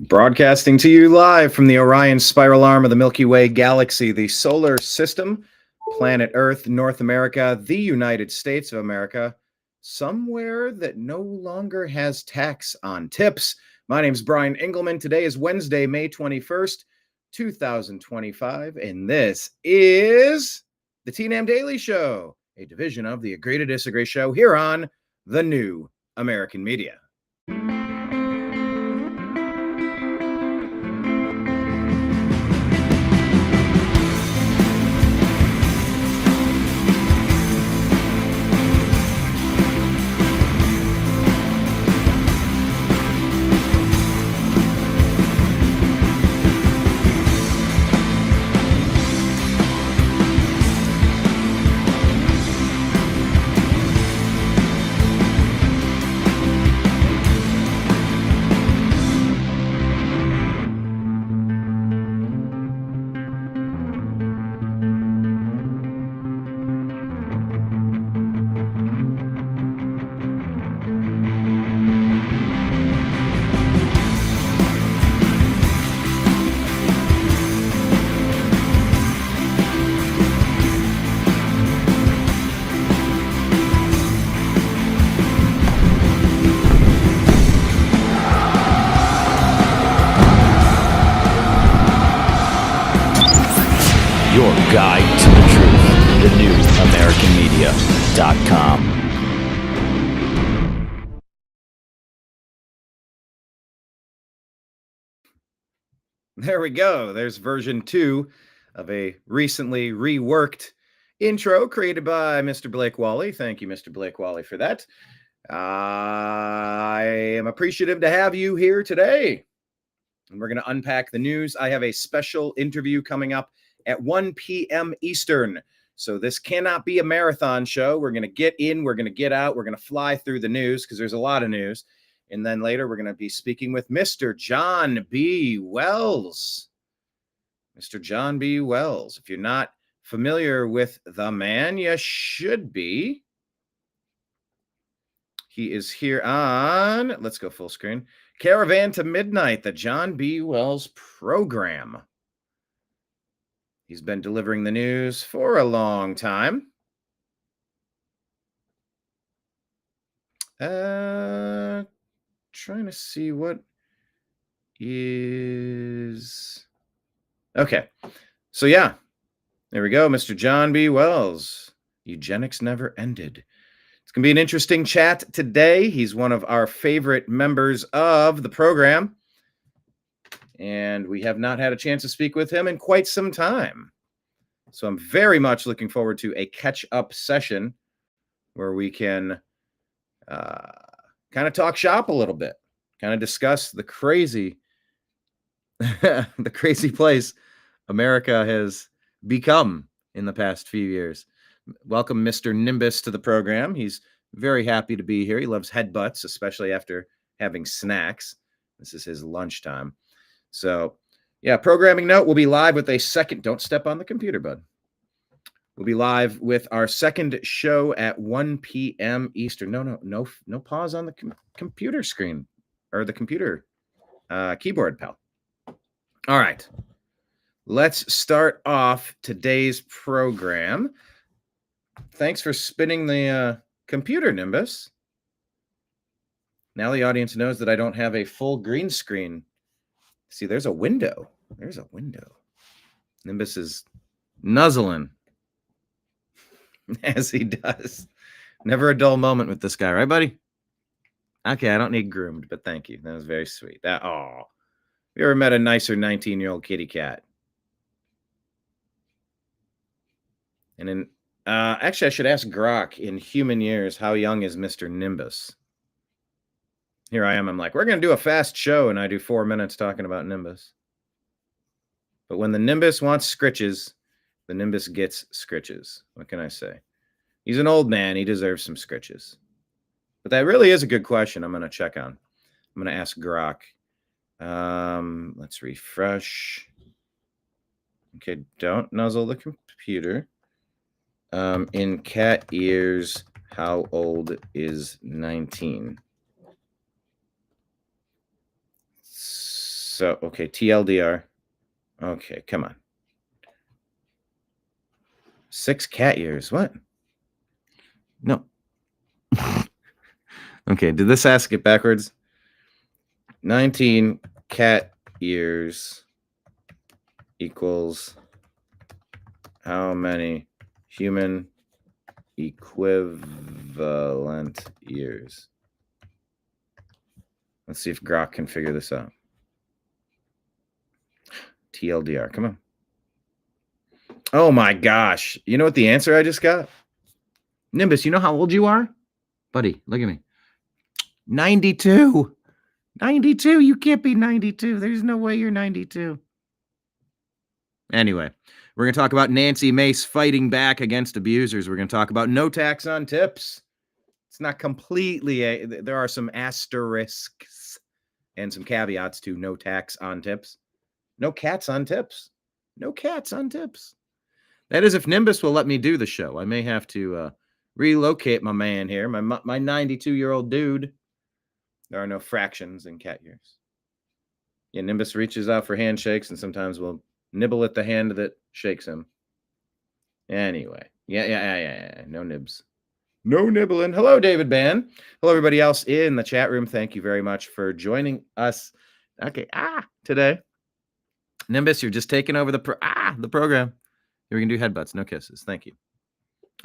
Broadcasting to you live from the Orion spiral arm of the Milky Way galaxy, the solar system, planet Earth, North America, the United States of America, somewhere that no longer has tax on tips. My name's Brian Engelman. Today is Wednesday, May 21st, 2025, and this is the TNAM Daily Show, a division of the Agree to Disagree show here on the New American Media. Your guide to the truth, thenewamericanmedia.com. There we go. There's version 2 of a recently reworked intro created by Mr. Blake Wally. Thank you, Mr. Blake Wally, for that. I am appreciative to have you here today. And we're going to unpack the news. I have a special interview coming up at 1 p.m. Eastern. So this cannot be a marathon show. We're going to get in, we're going to get out, we're going to fly through the news because there's a lot of news. And then later we're going to be speaking with Mr. John B. Wells. Mr. John B. Wells. If you're not familiar with the man, you should be. He is here on, let's go full screen, Caravan to Midnight, the John B. Wells program. He's been delivering the news for a long time. Trying to see what is... Okay. So yeah, there we go. Mr. John B. Wells. Eugenics never ended. It's going to be an interesting chat today. He's one of our favorite members of the program. And we have not had a chance to speak with him in quite some time. So I'm very much looking forward to a catch-up session where we can kind of talk shop a little bit, kind of discuss the crazy, the crazy place America has become in the past few years. Welcome, Mr. Nimbus, to the program. He's very happy to be here. He loves headbutts, especially after having snacks. This is his lunchtime. So, yeah, programming note, we'll be live with a second, don't step on the computer, bud. We'll be live with our second show at 1 p.m. Eastern. No pause on the computer screen or the computer keyboard, pal. All right, let's start off today's program. Thanks for spinning the computer, Nimbus. Now the audience knows that I don't have a full green screen. See, there's a window. There's a window. Nimbus is nuzzling as he does. Never a dull moment with this guy, right, buddy? Okay, I don't need groomed, but thank you. That was very sweet. You ever met a nicer 19-year-old kitty cat? And in actually, I should ask Grok, in human years, how young is Mr. Nimbus? Here I am. I'm like, we're going to do a fast show, and I do 4 minutes talking about Nimbus. But when the Nimbus wants scritches, the Nimbus gets scritches. What can I say? He's an old man. He deserves some scritches. But that really is a good question I'm going to check on. I'm going to ask Grok. Let's refresh. Okay, don't nuzzle the computer. In cat ears, how old is 19? So, okay, TLDR. Okay, come on. 6 cat years. What? No. Okay, did this ask it backwards? 19 cat years equals how many human equivalent years? Let's see if Grok can figure this out. TLDR, come on. Oh my gosh. You know what the answer I just got? Nimbus, you know how old you are? Buddy, look at me. 92. 92. You can't be 92. There's no way you're 92. Anyway, we're going to talk about Nancy Mace fighting back against abusers. We're going to talk about no tax on tips. It's not completely, there are some asterisks and some caveats to no tax on tips. No cats on tips. No cats on tips. That is if Nimbus will let me do the show. I may have to relocate my man here, my 92-year-old dude. There are no fractions in cat years. Yeah, Nimbus reaches out for handshakes and sometimes will nibble at the hand that shakes him. Anyway, yeah. No nibs. No nibbling. Hello, David Ban. Hello, everybody else in the chat room. Thank you very much for joining us. Okay, today. Nimbus, you're just taking over the program. Here we can do headbutts, no kisses. Thank you.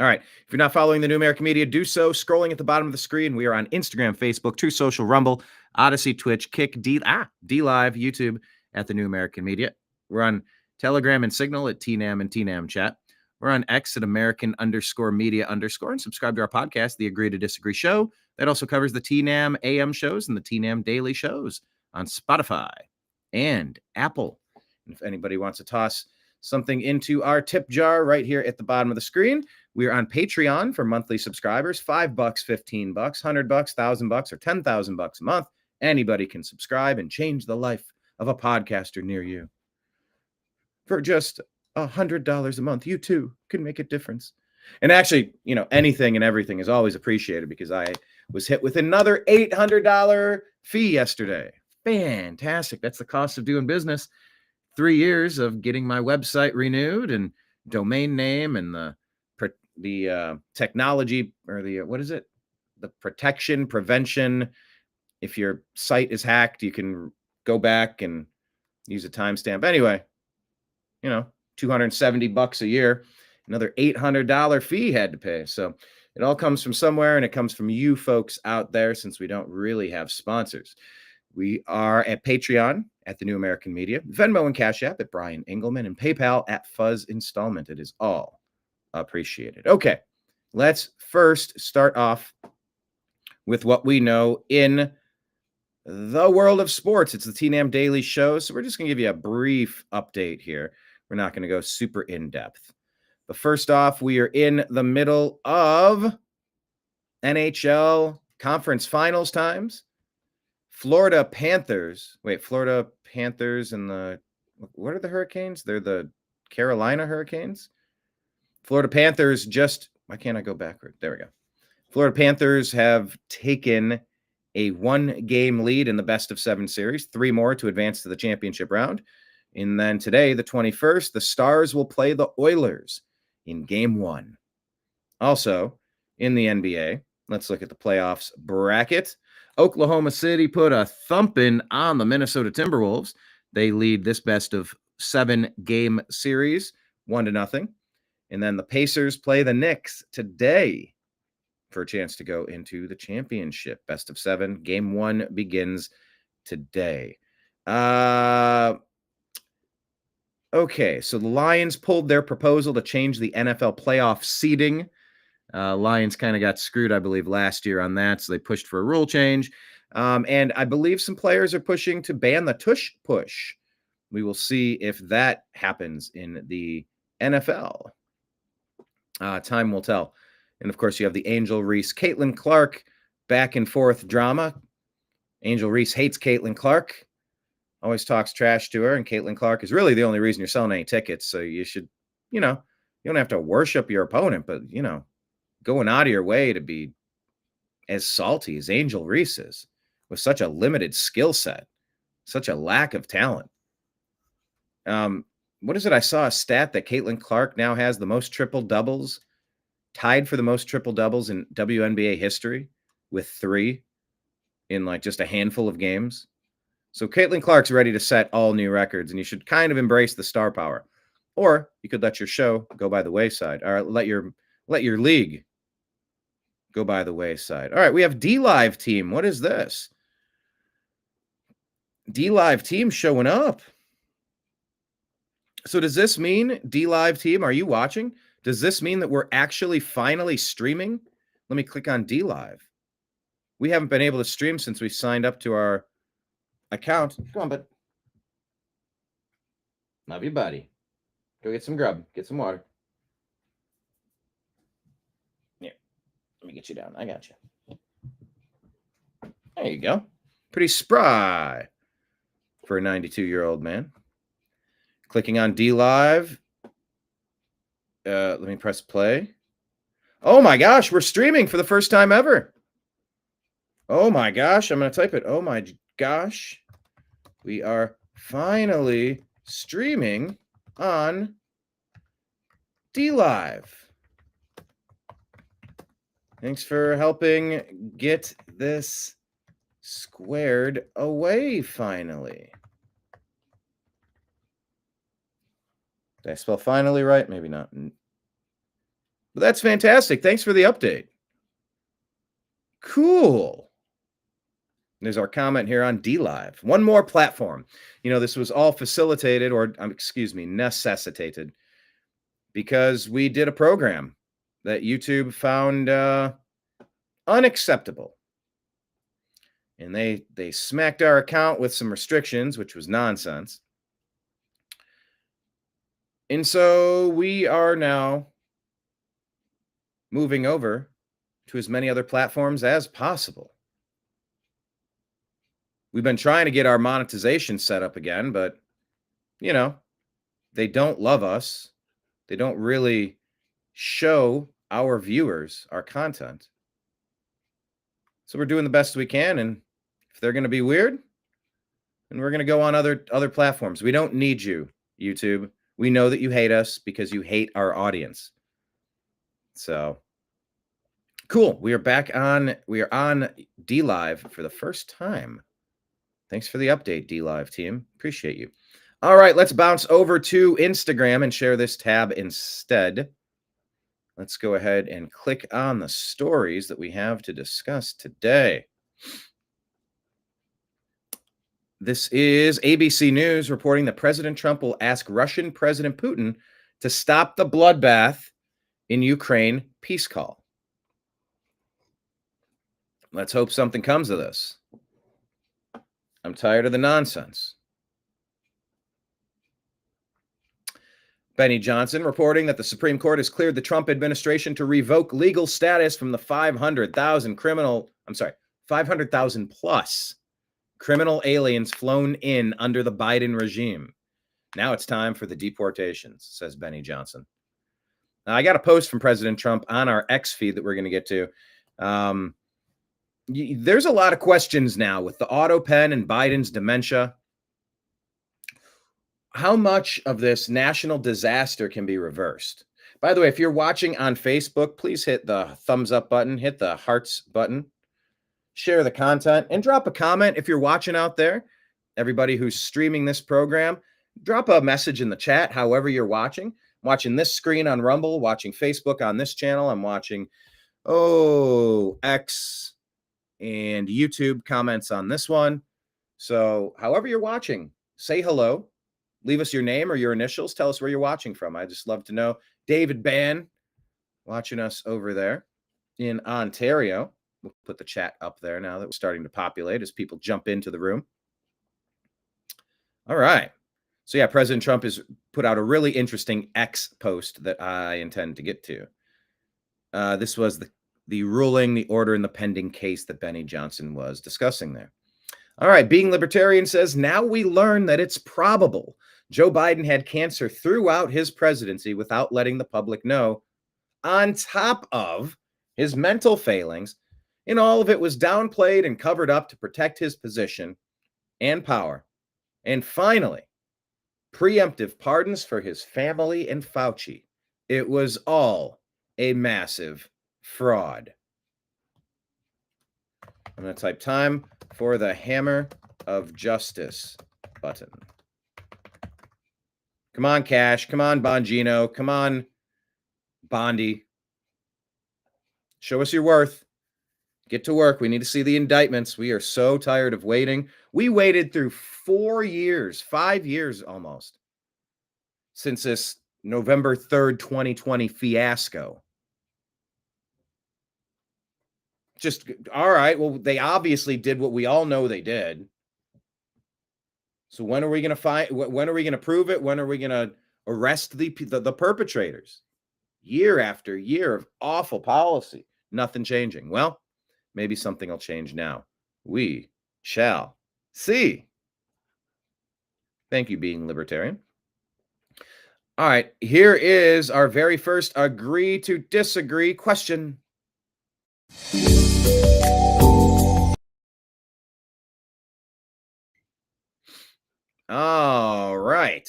All right. If you're not following the New American Media, do so. Scrolling at the bottom of the screen, we are on Instagram, Facebook, True Social, Rumble, Odyssey, Twitch, Kick, D Live, YouTube at the New American Media. We're on Telegram and Signal at TNAM and TNAM Chat. We're on X at American_Media_ and subscribe to our podcast, The Agree to Disagree Show. That also covers the TNAM AM shows and the TNAM Daily shows on Spotify and Apple. And if anybody wants to toss something into our tip jar right here at the bottom of the screen, we are on Patreon for monthly subscribers. $5, $15, $100, $1,000, or $10,000 a month. Anybody can subscribe and change the life of a podcaster near you. For just $100 a month, you too can make a difference. And actually, anything and everything is always appreciated because I was hit with another $800 fee yesterday. Fantastic. That's the cost of doing business. 3 years of getting my website renewed and domain name and the technology or the protection, prevention. If your site is hacked, you can go back and use a timestamp. Anyway, $270 a year, another $800 fee had to pay. So it all comes from somewhere, and it comes from you folks out there since we don't really have sponsors. We are at Patreon at the New American Media, Venmo and Cash App at Brian Engelman, and PayPal at Fuzz Installment. It is all appreciated. Okay, let's first start off with what we know in the world of sports. It's the TNAM Daily Show, so we're just going to give you a brief update here. We're not going to go super in-depth. But first off, we are in the middle of NHL conference finals times. Florida Panthers and what are the Hurricanes? They're the Carolina Hurricanes. Florida Panthers why can't I go backward? There we go. Florida Panthers have taken a 1-game lead in the best of 7 series, 3 more to advance to the championship round. And then today, the 21st, the Stars will play the Oilers in game 1. Also, in the NBA, let's look at the playoffs bracket. Oklahoma City put a thumping on the Minnesota Timberwolves. They lead this best of 7-game series 1-0. And then the Pacers play the Knicks today for a chance to go into the championship. Best of 7. Game 1 begins today. Okay, so the Lions pulled their proposal to change the NFL playoff seeding. Lions kind of got screwed, I believe, last year on that, so they pushed for a rule change. And I believe some players are pushing to ban the tush push. We will see if that happens in the NFL. Time will tell. And, of course, you have the Angel Reese, Caitlin Clark back and forth drama. Angel Reese hates Caitlin Clark, always talks trash to her, and Caitlin Clark is really the only reason you're selling any tickets. So you should, you don't have to worship your opponent, but, going out of your way to be as salty as Angel Reese is with such a limited skill set. Such a lack of talent. What is it? I saw a stat that Caitlin Clark now has the most triple doubles, tied for the most triple doubles in WNBA history, with 3 in like just a handful of games. So Caitlin Clark's ready to set all new records, and you should kind of embrace the star power. Or you could let your show go by the wayside, or let your league go by the wayside. All right, we have D-Live team. What is this? D-Live team showing up. So does this mean, D-Live team, are you watching? Does this mean that we're actually finally streaming? Let me click on D-Live. We haven't been able to stream since we signed up to our account. Come on, bud. Love you, buddy. Go get some grub. Get some water. Here, let me get you down. I got you. There you go. Pretty spry for a 92-year-old man. Clicking on D-Live. Let me press play. Oh my gosh, we're streaming for the first time ever. Oh my gosh, I'm going to type it. Oh my gosh. We are finally streaming on D-Live. Thanks for helping get this squared away finally. Did I spell finally right? Maybe not. But that's fantastic. Thanks for the update. Cool. There's our comment here on D-Live. One more platform. You know, this was all facilitated or, necessitated because we did a program that YouTube found unacceptable. And they smacked our account with some restrictions, which was nonsense. And so we are now moving over to as many other platforms as possible. We've been trying to get our monetization set up again, but, you know, they don't love us. They don't really show our viewers our content. So we're doing the best we can, and if they're going to be weird, then we're going to go on other platforms. We don't need you, YouTube. We know that you hate us because you hate our audience. So cool. We are on D-Live for the first time. Thanks for the update, D-Live team. Appreciate you. All right, let's bounce over to Instagram and share this tab instead. Let's go ahead and click on the stories that we have to discuss today. This is ABC News reporting that President Trump will ask Russian President Putin to stop the bloodbath in Ukraine peace call. Let's hope something comes of this. I'm tired of the nonsense. Benny Johnson reporting that the Supreme Court has cleared the Trump administration to revoke legal status from the 500,000 plus criminal aliens flown in under the Biden regime. Now it's time for the deportations, says Benny Johnson. Now, I got a post from President Trump on our X feed that we're going to get to. There's a lot of questions now with the Autopen and Biden's dementia. How much of this national disaster can be reversed? By the way, if you're watching on Facebook, please hit the thumbs up button, hit the hearts button, share the content, and drop a comment if you're watching out there. Everybody who's streaming this program, drop a message in the chat, however you're watching. I'm watching this screen on Rumble, watching Facebook on this channel. I'm watching, X and YouTube comments on this one. So however you're watching, say hello. Leave us your name or your initials. Tell us where you're watching from. I just love to know. David Ban watching us over there in Ontario. We'll put the chat up there now that we're starting to populate as people jump into the room. All right. So yeah, President Trump has put out a really interesting X post that I intend to get to. This was the ruling, the order, and the pending case that Benny Johnson was discussing there. All right. Being Libertarian says, now we learn that it's probable Joe Biden had cancer throughout his presidency without letting the public know, on top of his mental failings, and all of it was downplayed and covered up to protect his position and power And finally, preemptive pardons for his family and Fauci. It was all a massive fraud. I'm going to type time for the hammer of justice button. Come on, Cash. Come on, Bongino. Come on, Bondi. Show us your worth. Get to work. We need to see the indictments. We are so tired of waiting. We waited through 4 years, 5 years almost, since this November 3rd, 2020 fiasco. Just, all right, well, they obviously did what we all know they did. So when are we going to find, when are we going to prove it? When are we going to arrest the perpetrators? Year after year of awful policy, nothing changing. Well, maybe something will change now. We shall see. Thank you, being libertarian. All right, here is our very first agree to disagree question. All right.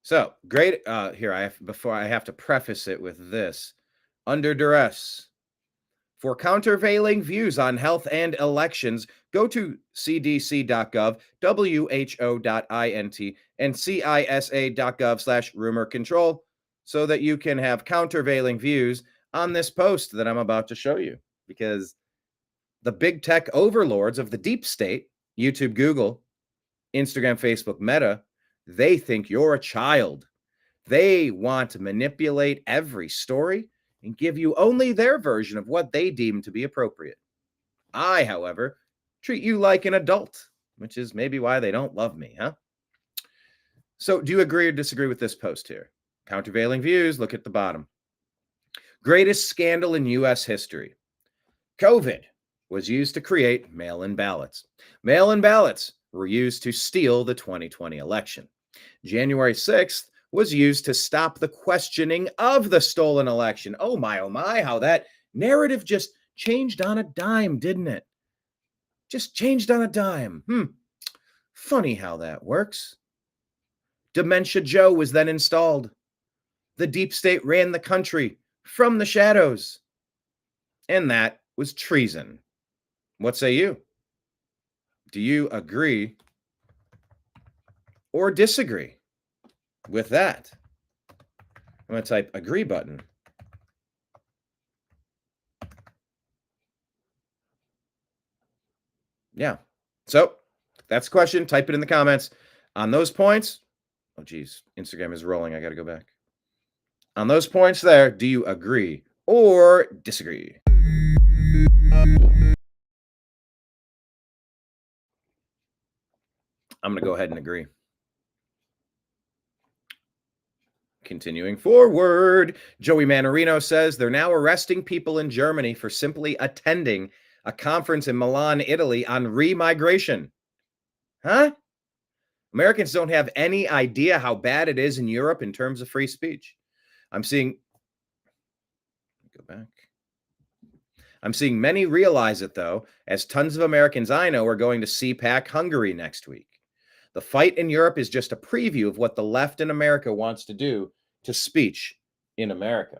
So great. Here I have to preface it with this. Under duress. For countervailing views on health and elections, go to cdc.gov, who.int, and cisa.gov/rumor control so that you can have countervailing views on this post that I'm about to show you. Because the big tech overlords of the deep state, YouTube, Google, Instagram, Facebook, Meta, they think you're a child. They want to manipulate every story and give you only their version of what they deem to be appropriate. I, however, treat you like an adult, which is maybe why they don't love me, huh? So do you agree or disagree with this post here? Countervailing views, look at the bottom. Greatest scandal in U.S. history. COVID was used to create mail-in ballots. Mail-in ballots were used to steal the 2020 election. January 6th was used to stop the questioning of the stolen election. Oh my, how that narrative just changed on a dime, didn't it? Just changed on a dime. Funny how that works. Dementia Joe was then installed. The deep state ran the country from the shadows. And that was treason. What say you? Do you agree or disagree with that? I'm going to type agree button. Yeah. So that's the question. Type it in the comments. On those points, oh geez, Instagram is rolling. I got to go back. On those points there, do you agree or disagree? I'm going to go ahead and agree. Continuing forward, Joey Manarino says they're now arresting people in Germany for simply attending a conference in Milan, Italy on remigration. Huh? Americans don't have any idea how bad it is in Europe in terms of free speech. I'm seeing many realize it, though, as tons of Americans I know are going to CPAC Hungary next week. The fight in Europe is just a preview of what the left in America wants to do to speech in America.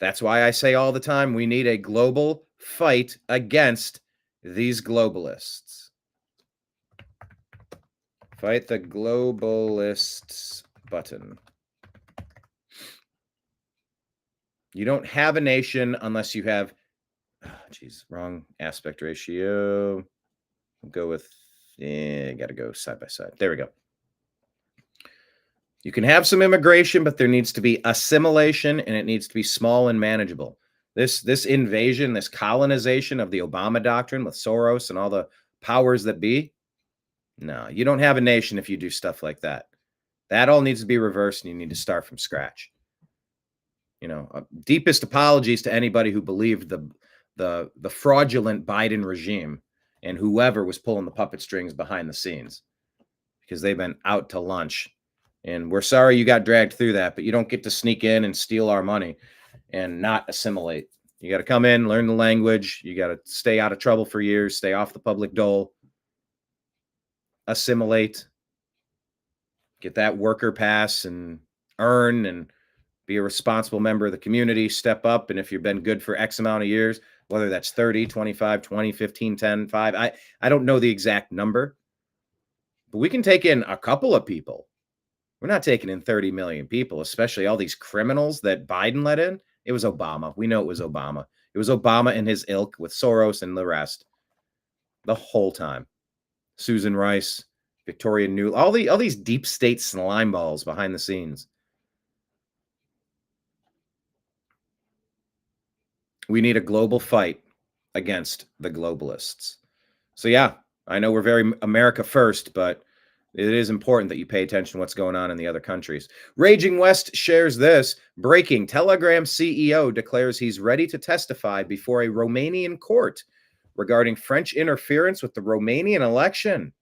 That's why I say all the time, we need a global fight against these globalists. Fight the globalists button. You don't have a nation unless you have, wrong aspect ratio. We'll go with, got to go side by side. There we go. You can have some immigration, but there needs to be assimilation, and it needs to be small and manageable. This invasion, this colonization of the Obama doctrine with Soros and all the powers that be, no, you don't have a nation if you do stuff like that. That all needs to be reversed, and you need to start from scratch. Deepest apologies to anybody who believed the fraudulent Biden regime and whoever was pulling the puppet strings behind the scenes, because they've been out to lunch. And we're sorry you got dragged through that, but you don't get to sneak in and steal our money and not assimilate. You got to come in, learn the language. You got to stay out of trouble for years, stay off the public dole. assimilate, get that worker pass and earn and be a responsible member of the community, step up. And if you've been good for X amount of years, whether that's 30, 25, 20, 15, 10, 5, I don't know the exact number, but we can take in a couple of people. We're not taking in 30 million people, especially all these criminals that Biden let in. It was Obama. We know it was Obama. It was Obama and his ilk with Soros and the rest the whole time. Susan Rice, Victoria Nuland, all these deep state slime balls behind the scenes. We need a global fight against the globalists. So yeah, I know we're very America first, but it is important that you pay attention to what's going on in the other countries. Raging West shares this. Breaking: Telegram CEO declares he's ready to testify before a Romanian court regarding French interference with the Romanian election.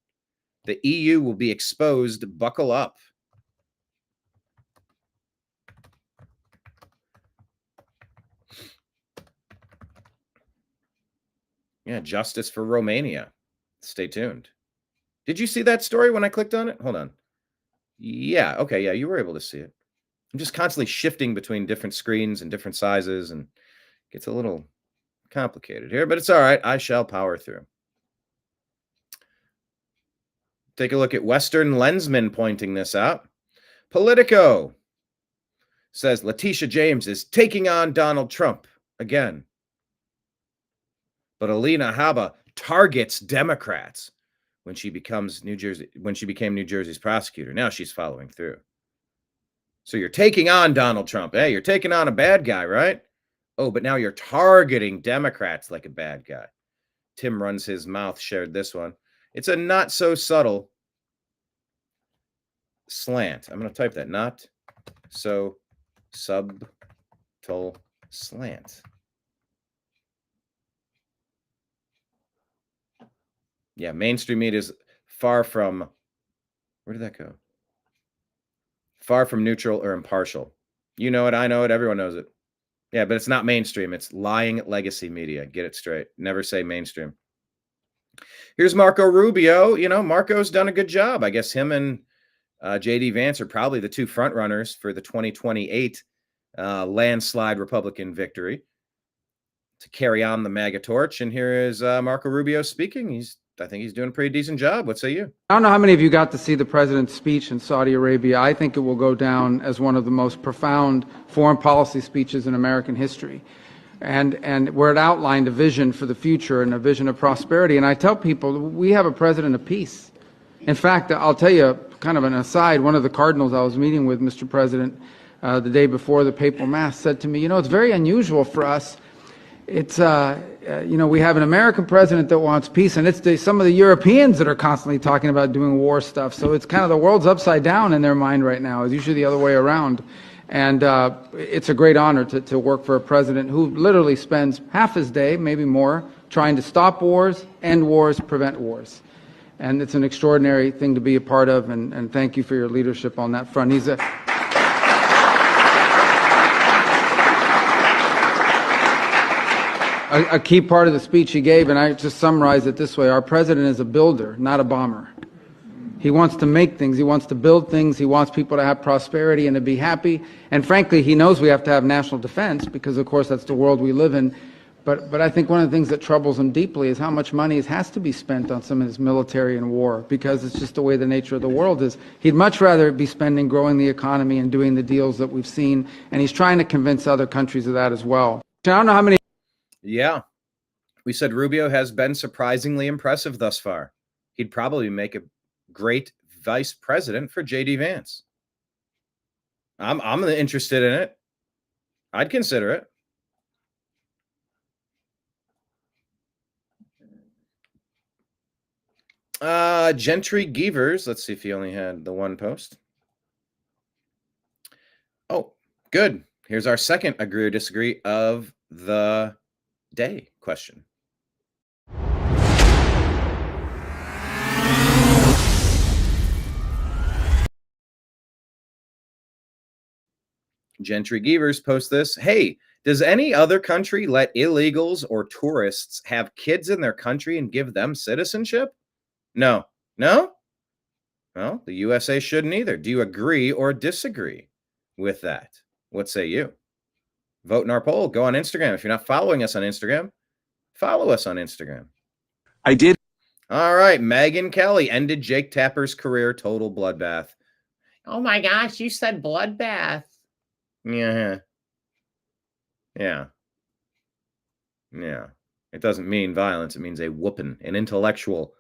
The EU will be exposed. Buckle up. Yeah, justice for Romania. Stay tuned. Did you see that story when I clicked on it? Hold on. Yeah, okay, yeah, you were able to see it. I'm just constantly shifting between different screens and different sizes, and it gets a little complicated here, but it's all right. I shall power through. Take a look at Western Lensman pointing this out. Politico says Letitia James is taking on Donald Trump again. But Alina Habba targets Democrats when she became New Jersey's prosecutor. Now she's following through. So you're taking on Donald Trump. Hey, you're taking on a bad guy, right? Oh, but now you're targeting Democrats like a bad guy. Tim Runs His Mouth shared this one. It's a not so subtle slant. I'm going to type that. Not so subtle slant. Yeah, mainstream media is far from, where did that go? Far from neutral or impartial. You know it, I know it, everyone knows it. Yeah, but it's not mainstream. It's lying legacy media. Get it straight. Never say mainstream. Here's Marco Rubio. You know, Marco's done a good job. I guess him and J.D. Vance are probably the two front runners for the 2028 landslide Republican victory to carry on the MAGA torch. And here is Marco Rubio speaking. I think he's doing a pretty decent job. What say you? I don't know how many of you got to see the president's speech in Saudi Arabia. I think it will go down as one of the most profound foreign policy speeches in American history. And where it outlined a vision for the future and a vision of prosperity. And I tell people, we have a president of peace. In fact, I'll tell you kind of an aside, one of the cardinals I was meeting with, Mr. President, the day before the papal mass said to me, you know, it's very unusual for us. It's, you know, we have an American president that wants peace, and it's some of the Europeans that are constantly talking about doing war stuff. So it's kind of the world's upside down in their mind right now. It's usually the other way around. And it's a great honor to work for a president who literally spends half his day, maybe more, trying to stop wars, end wars, prevent wars. And it's an extraordinary thing to be a part of, and thank you for your leadership on that front. He's a key part of the speech he gave, and I just summarize it this way. Our president is a builder, not a bomber. He wants to make things. He wants to build things. He wants people to have prosperity and to be happy. And frankly, he knows we have to have national defense because, of course, that's the world we live in. But I think one of the things that troubles him deeply is how much money has to be spent on some of this military and war, because it's just the way the nature of the world is. He'd much rather be spending growing the economy and doing the deals that we've seen, and he's trying to convince other countries of that as well. I don't know how many... Yeah, we said Rubio has been surprisingly impressive thus far. He'd probably make a great vice president for J.D. Vance. I'm interested in it. I'd consider it. Gentry Gevers. Let's see if he only had the one post. Oh, good. Here's our second agree or disagree of the day question. Gentry Gevers posts this. Hey, does any other country let illegals or tourists have kids in their country and give them citizenship? No. Well, the USA shouldn't either. Do you agree or disagree with that? What say you? Vote in our poll. Go on Instagram. If you're not following us on Instagram, follow us on Instagram. I did. All right. Megyn Kelly ended Jake Tapper's career. Total bloodbath. Oh my gosh, you said bloodbath. Yeah. Yeah. Yeah. It doesn't mean violence. It means a whooping, an intellectual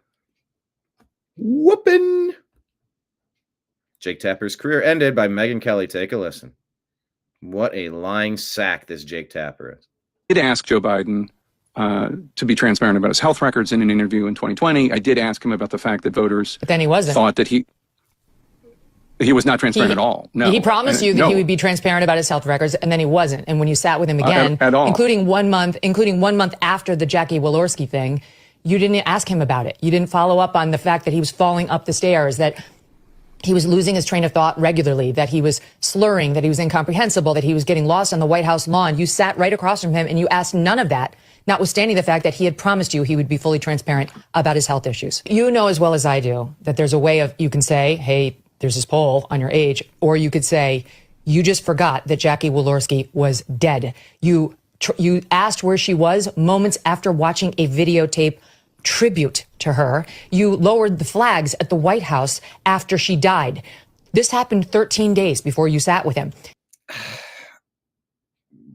whooping. Jake Tapper's career ended by Megyn Kelly. Take a listen. What a lying sack this Jake Tapper is. I did ask Joe Biden to be transparent about his health records in an interview in 2020. I did ask him about the fact that voters but then he wasn't. Thought that he was not transparent at all. No. He promised you that he would be transparent about his health records, and then he wasn't. And when you sat with him again, at all. including 1 month after the Jackie Walorski thing, you didn't ask him about it. You didn't follow up on the fact that he was falling up the stairs, that he was losing his train of thought regularly, that he was slurring, that he was incomprehensible, that he was getting lost on the White House lawn. You sat right across from him and you asked none of that, notwithstanding the fact that he had promised you he would be fully transparent about his health issues. You know as well as I do that there's a way of, you can say, hey, there's this poll on your age, or you could say, you just forgot that Jackie Walorski was dead. You asked where she was moments after watching a videotape tribute to her. You lowered the flags at the White House after she died. This happened 13 days before you sat with him.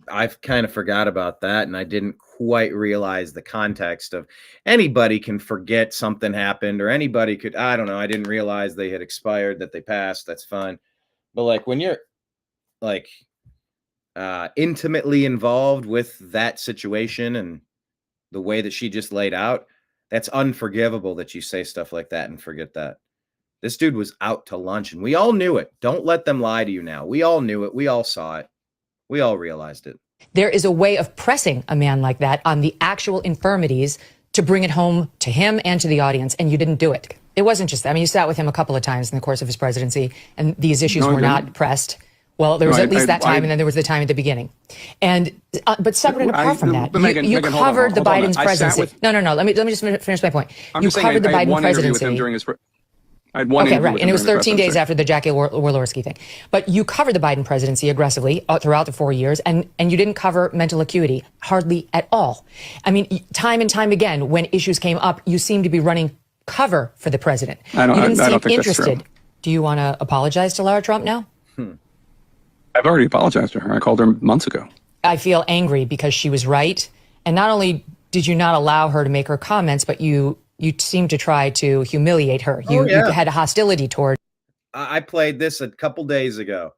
I've kind of forgot about that, and I didn't quite realize the context of anybody can forget something happened, or anybody could, I don't know. I didn't realize they had expired, that they passed. That's fine. But like when you're like intimately involved with that situation and the way that she just laid out, that's unforgivable that you say stuff like that and forget that. This dude was out to lunch, and we all knew it. Don't let them lie to you now. We all knew it. We all saw it. We all realized it. There is a way of pressing a man like that on the actual infirmities to bring it home to him and to the audience, and you didn't do it. It wasn't just that. I mean, you sat with him a couple of times in the course of his presidency, and these issues were not pressed. Well, there was at least that time, and then there was the time at the beginning. And but separate and apart from that, you covered the Biden's presidency. No. Let me just finish my point. You covered the Biden presidency. I had one okay, right, and it was 13 days after the Jackie Walorski thing. But you covered the Biden presidency aggressively throughout the 4 years, and you didn't cover mental acuity hardly at all. I mean, time and time again, when issues came up, you seemed to be running cover for the president. You didn't seem interested. Do you want to apologize to Lara Trump now? I've already apologized to her. I called her months ago. I feel angry because she was right. And not only did you not allow her to make her comments, but you seemed to try to humiliate her. You had a hostility toward. I played this a couple days ago.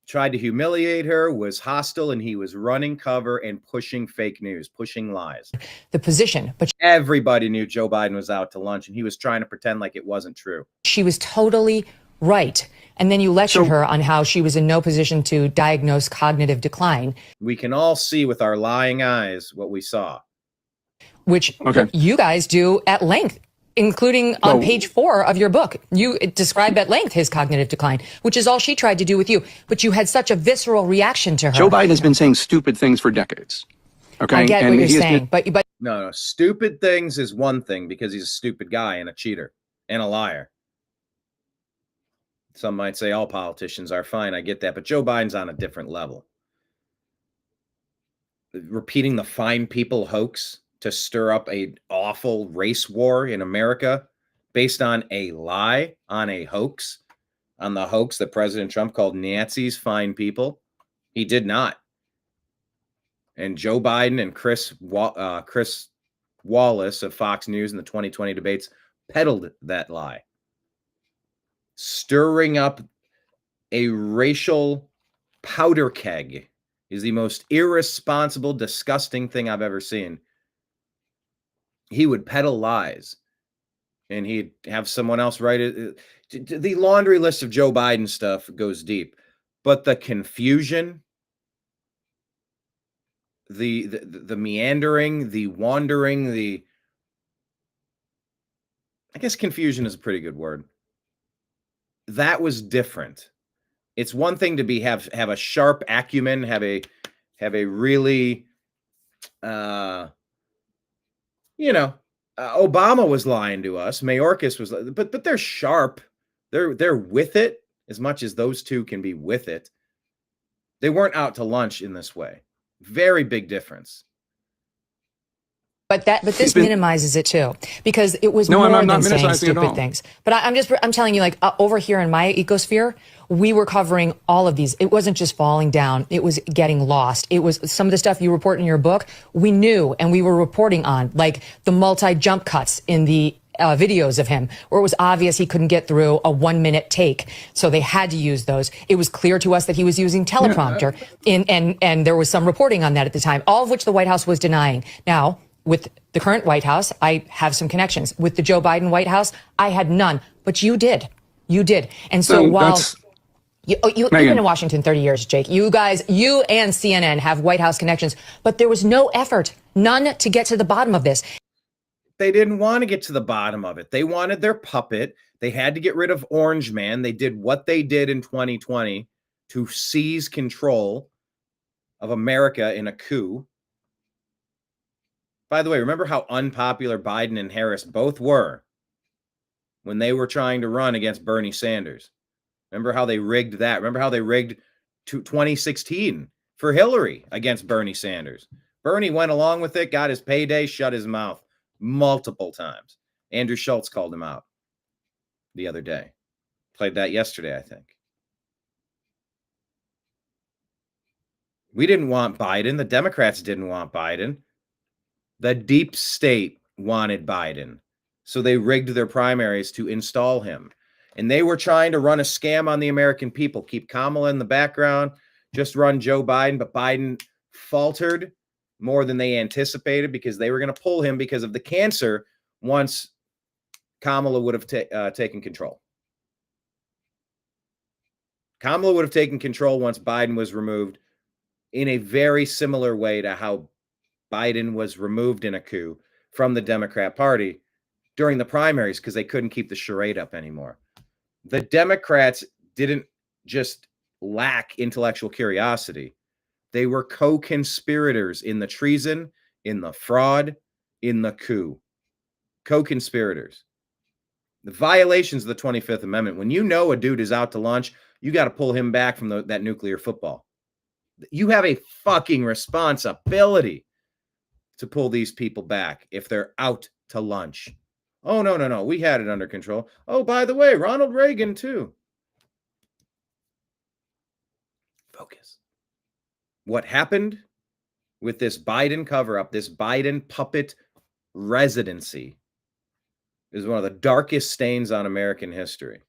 Tried to humiliate her, was hostile, and he was running cover and pushing fake news, pushing lies. The position. But everybody knew Joe Biden was out to lunch, and he was trying to pretend like it wasn't true. She was totally right. And then you lectured her on how she was in no position to diagnose cognitive decline. We can all see with our lying eyes what we saw. Which you guys do at length, including on page 4 of your book. You describe at length his cognitive decline, which is all she tried to do with you. But you had such a visceral reaction to her. Joe Biden has been saying stupid things for decades. Okay, I get what you're saying, but no, stupid things is one thing because he's a stupid guy and a cheater and a liar. Some might say all politicians are fine. I get that. But Joe Biden's on a different level. Repeating the fine people hoax to stir up an awful race war in America based on a lie, on a hoax, on the hoax that President Trump called Nazis fine people. He did not. And Joe Biden and Chris Wallace of Fox News in the 2020 debates peddled that lie. Stirring up a racial powder keg is the most irresponsible, disgusting thing I've ever seen. He would peddle lies, and he'd have someone else write it. The laundry list of Joe Biden stuff goes deep, but the confusion, the meandering, the wandering, I guess confusion is a pretty good word. That was different. It's one thing to have a sharp acumen, have a really, Obama was lying to us. Mayorkas was, but they're sharp. They're with it as much as those two can be with it. They weren't out to lunch in this way. Very big difference. But this minimizes it too, because it was No, more I'm than not saying minimizing at all. stupid things. But I'm telling you, like over here in my ecosphere, we were covering all of these. It wasn't just falling down; it was getting lost. It was some of the stuff you report in your book. We knew, and we were reporting on, like the multi-jump cuts in the videos of him, where it was obvious he couldn't get through a 1-minute take, so they had to use those. It was clear to us that he was using teleprompter, and there was some reporting on that at the time, all of which the White House was denying. Now, with the current White House, I have some connections. With the Joe Biden White House, I had none, but you did. You did. And so while you've been in Washington 30 years, Jake, you guys, you and CNN have White House connections, but there was no effort, none, to get to the bottom of this. They didn't want to get to the bottom of it. They wanted their puppet. They had to get rid of Orange Man. They did what they did in 2020 to seize control of America in a coup. By the way, remember how unpopular Biden and Harris both were when they were trying to run against Bernie Sanders? Remember how they rigged that? Remember how they rigged 2016 for Hillary against Bernie Sanders? Bernie went along with it, got his payday, shut his mouth multiple times. Andrew Schultz called him out the other day. Played that yesterday, I think. We didn't want Biden. The Democrats didn't want Biden. The deep state wanted Biden, so they rigged their primaries to install him. And they were trying to run a scam on the American people, keep Kamala in the background, just run Joe Biden. But Biden faltered more than they anticipated because they were going to pull him because of the cancer once Kamala would have taken control. Kamala would have taken control once Biden was removed, in a very similar way to how Biden was removed in a coup from the Democrat Party during the primaries because they couldn't keep the charade up anymore. The Democrats didn't just lack intellectual curiosity. They were co-conspirators in the treason, in the fraud, in the coup. Co-conspirators. The violations of the 25th Amendment, when you know a dude is out to lunch, you got to pull him back from that nuclear football. You have a fucking responsibility to pull these people back if they're out to lunch. Oh, no. We had it under control. Oh, by the way, Ronald Reagan, too. Focus. What happened with this Biden cover-up, this Biden puppet residency, is one of the darkest stains on American history.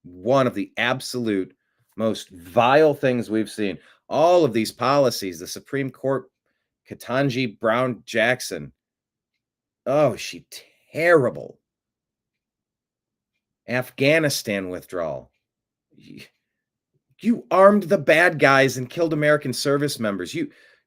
One of the absolute most vile things we've seen. All of these policies, the Supreme Court, Ketanji Brown Jackson. Oh, she terrible. Afghanistan withdrawal. You armed the bad guys and killed American service members.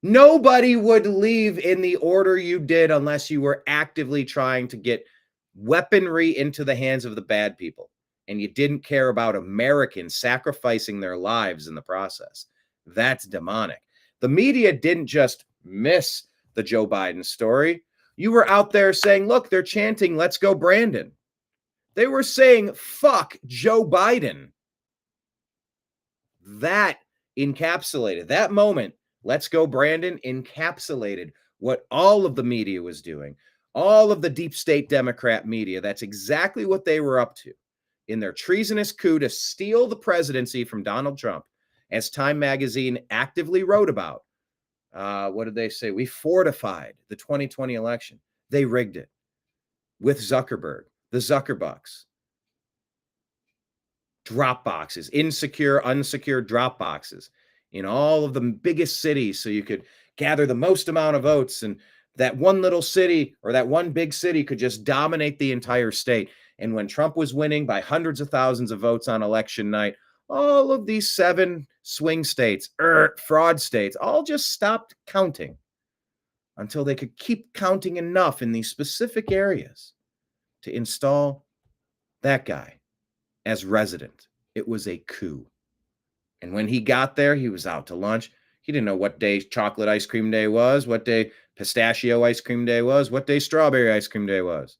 Nobody would leave in the order you did unless you were actively trying to get weaponry into the hands of the bad people. And you didn't care about Americans sacrificing their lives in the process. That's demonic. The media didn't just miss the Joe Biden story. You were out there saying, look, they're chanting, let's go Brandon. They were saying, fuck Joe Biden. That encapsulated, that moment, let's go Brandon, encapsulated what all of the media was doing. All of the deep state Democrat media, that's exactly what they were up to in their treasonous coup to steal the presidency from Donald Trump, as Time magazine actively wrote about. What did they say? We fortified the 2020 election. They rigged it with Zuckerberg, the Zuckerbucks. Drop boxes, insecure, unsecure drop boxes in all of the biggest cities so you could gather the most amount of votes, and that one little city or that one big city could just dominate the entire state. And when Trump was winning by hundreds of thousands of votes on election night, all of these 7 swing states, fraud states, all just stopped counting until they could keep counting enough in these specific areas to install that guy as resident. It was a coup. And when he got there, he was out to lunch. He didn't know what day chocolate ice cream day was, what day pistachio ice cream day was, what day strawberry ice cream day was.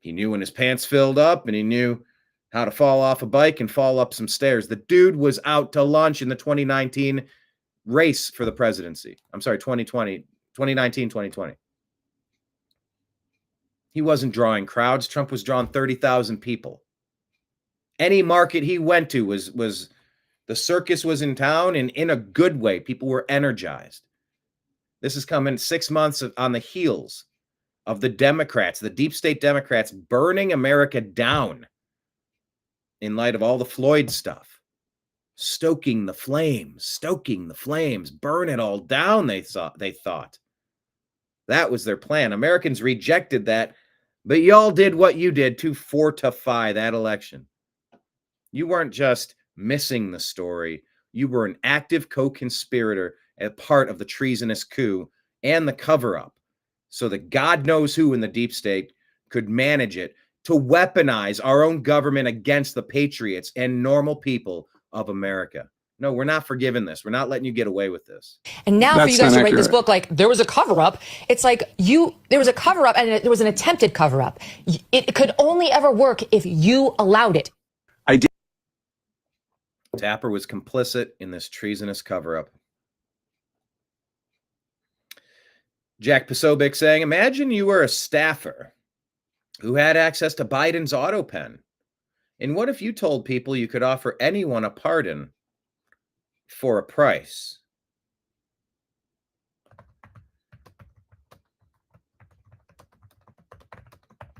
He knew when his pants filled up, and he knew how to fall off a bike and fall up some stairs. The dude was out to lunch in the 2019 race for the presidency. I'm sorry, 2019, 2020. He wasn't drawing crowds. Trump was drawing 30,000 people. Any market he went to was the circus was in town, and in a good way. People were energized. This is coming 6 months on the heels of the Democrats, the deep state Democrats, burning America down in light of all the Floyd stuff. Stoking the flames, burn it all down, they thought. That was their plan. Americans rejected that, but y'all did what you did to fortify that election. You weren't just missing the story. You were an active co-conspirator, a part of the treasonous coup and the cover-up, so that God knows who in the deep state could manage it to weaponize our own government against the patriots and normal people of America. No, we're not forgiving this. We're not letting you get away with this. And now for That's you guys not to write this accurate. book like there was a cover-up, it's like there was a cover-up and there was an attempted cover-up. It could only ever work if you allowed it. I did. Tapper was complicit in this treasonous cover-up. Jack Posobiec saying, imagine you were a staffer who had access to Biden's Autopen. And what if you told people you could offer anyone a pardon for a price?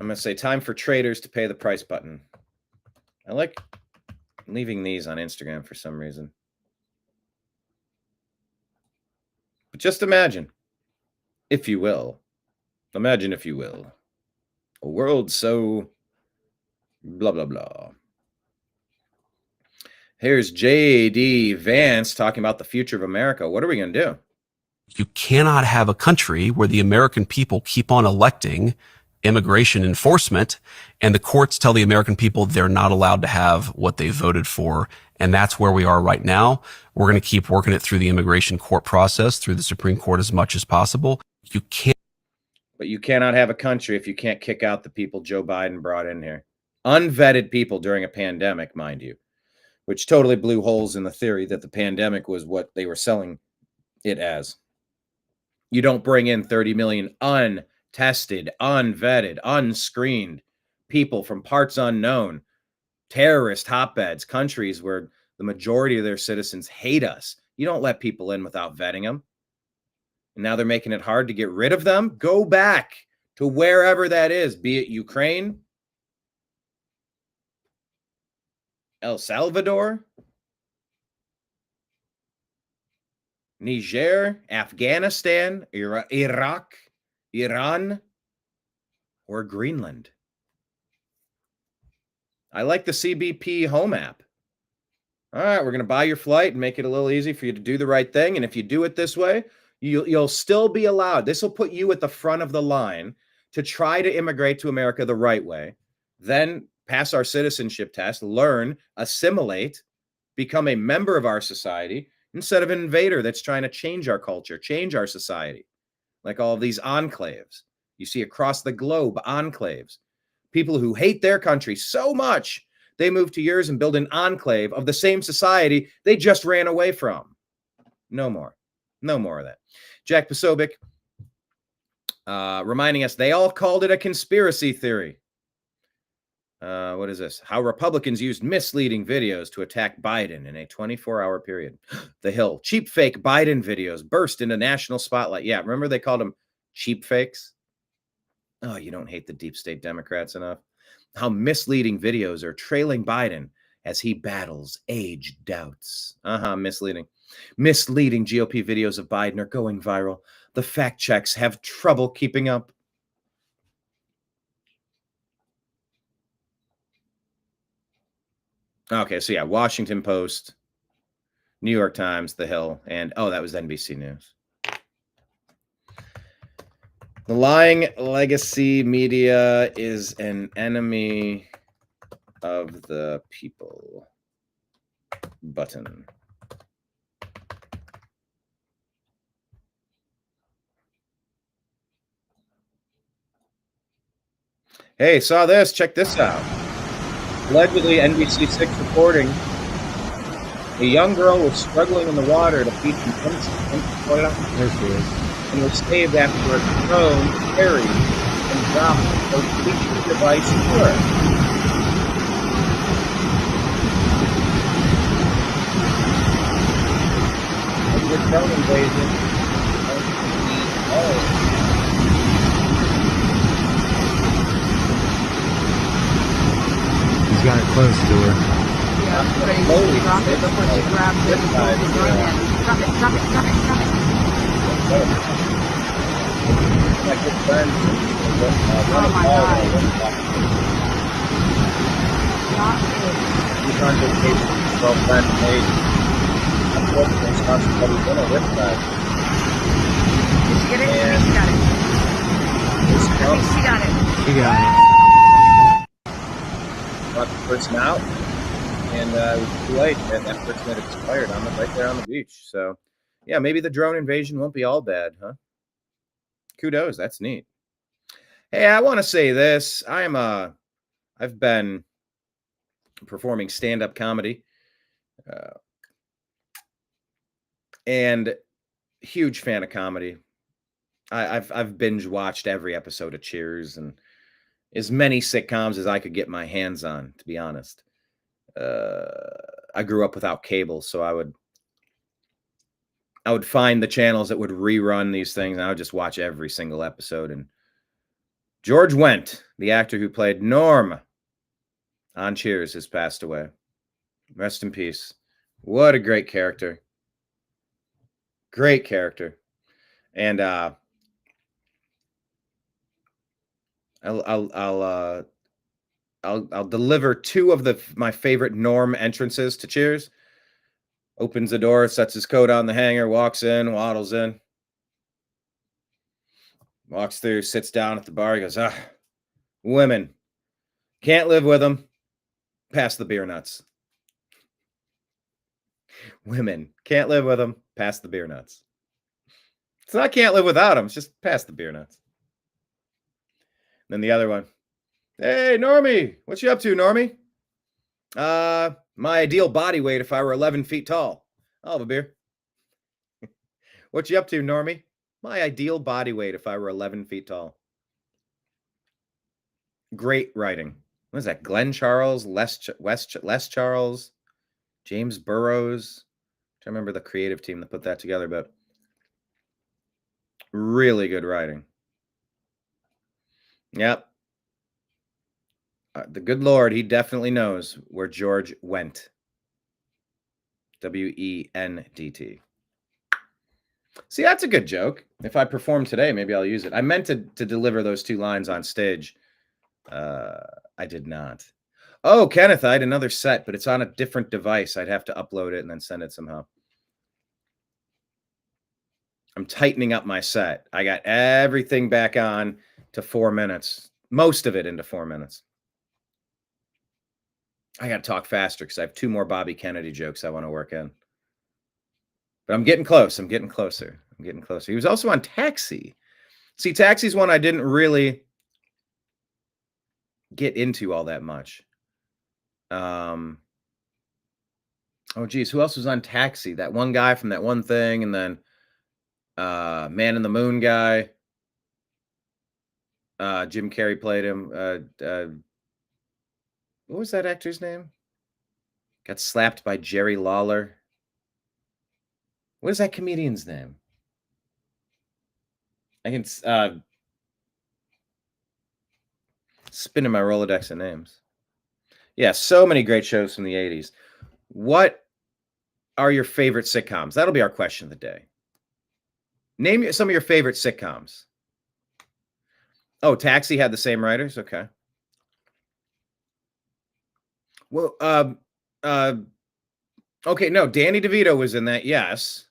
I'm going to say time for traders to pay the price button. I like leaving these on Instagram for some reason. But just imagine, if you will, a world so blah, blah, blah. Here's J.D. Vance talking about the future of America. What are we going to do? You cannot have a country where the American people keep on electing immigration enforcement and the courts tell the American people they're not allowed to have what they voted for. And that's where we are right now. We're going to keep working it through the immigration court process, through the Supreme Court as much as possible. You can't. But you cannot have a country if you can't kick out the people Joe Biden brought in here. Unvetted people during a pandemic, mind you, which totally blew holes in the theory that the pandemic was what they were selling it as. You don't bring in 30 million untested, unvetted, unscreened people from parts unknown, terrorist hotbeds, countries where the majority of their citizens hate us. You don't let people in without vetting them. And now they're making it hard to get rid of them. Go back to wherever that is, be it Ukraine, El Salvador, Niger, Afghanistan, Iraq, Iran, or Greenland. I like the CBP Home app. All right, we're going to buy your flight and make it a little easy for you to do the right thing. And if you do it this way, you'll still be allowed. This will put you at the front of the line to try to immigrate to America the right way. Then pass our citizenship test, learn, assimilate, become a member of our society instead of an invader that's trying to change our culture, change our society. Like all of these enclaves. You see across the globe, enclaves. People who hate their country so much, they move to yours and build an enclave of the same society they just ran away from. No more. No more of that. Jack Posobiec reminding us they all called it a conspiracy theory. What is this? How Republicans used misleading videos to attack Biden in a 24-hour period. The Hill. Cheap fake Biden videos burst into national spotlight. Yeah, remember they called them cheap fakes? Oh, you don't hate the deep state Democrats enough. How misleading videos are trailing Biden as he battles age doubts. Misleading. Misleading GOP videos of Biden are going viral. The fact checks have trouble keeping up. Okay, so yeah, Washington Post, New York Times, The Hill, and that was NBC News. The lying legacy media is an enemy of the people. Button. Hey, saw this. Check this out. Allegedly, NBC6 reporting a young girl was struggling in the water to feed some There she is. and was saved after a drone carried and dropped a feature device to her. And the drone invasion. He's got it close to her. Yeah, but he dropped it before she grabbed it and pulled the drone in. Drop it, drop it, drop it, drop it. My good friend. Oh my God. Not good. He's on vacation with his girlfriend, Mace. Unfortunately, it's not somebody in a riptide. Did she get it? I think she got it. I think she got it. She got it. Brought the person out, and it was too late. That person had expired on it right there on the beach. So, yeah, maybe the drone invasion won't be all bad, huh? Kudos, that's neat. Hey, I want to say this. I've been performing stand-up comedy, and huge fan of comedy. I've binge watched every episode of Cheers and as many sitcoms as I could get my hands on, to be honest. I grew up without cable, so I would find the channels that would rerun these things, and I would just watch every single episode. And George Wendt, the actor who played Norm on Cheers, has passed away. Rest in peace. What a great character. Great character. And I'll deliver two of my favorite Norm entrances to Cheers. Opens the door, sets his coat on the hanger, walks in, waddles in. Walks through, sits down at the bar. He goes, women. Can't live with them. Pass the beer nuts. Women. Can't live with them. Pass the beer nuts. It's not can't live without them. It's just pass the beer nuts. Then the other one. Hey, Normie. What you up to, Normie? My ideal body weight if I were 11 feet tall. I'll have a beer. What you up to, Normie? My ideal body weight if I were 11 feet tall. Great writing. What is that? Glenn Charles, Les Charles, James Burrows. I remember the creative team that put that together, but really good writing. Yep. The good Lord, he definitely knows where George went. W-E-N-D-T. See, that's a good joke. If I perform today, maybe I'll use it. I meant to deliver those two lines on stage. I did not. Oh, Kenneth, I had another set, but it's on a different device. I'd have to upload it and then send it somehow. I'm tightening up my set. I got everything back on to 4 minutes. Most of it into 4 minutes. I got to talk faster because I have 2 more Bobby Kennedy jokes I want to work in. But I'm getting close. I'm getting closer. I'm getting closer. He was also on Taxi. See, Taxi's one I didn't really get into all that much. Oh, geez. Who else was on Taxi? That one guy from that one thing, and then Man in the Moon guy. Jim Carrey played him. What was that actor's name? Got slapped by Jerry Lawler. What is that comedian's name? I can spinning my Rolodex of names. Yeah, so many great shows from the 80s. What are your favorite sitcoms? That'll be our question of the day. Name some of your favorite sitcoms. Oh, Taxi had the same writers? Okay. Well, okay, no, Danny DeVito was in that, yes.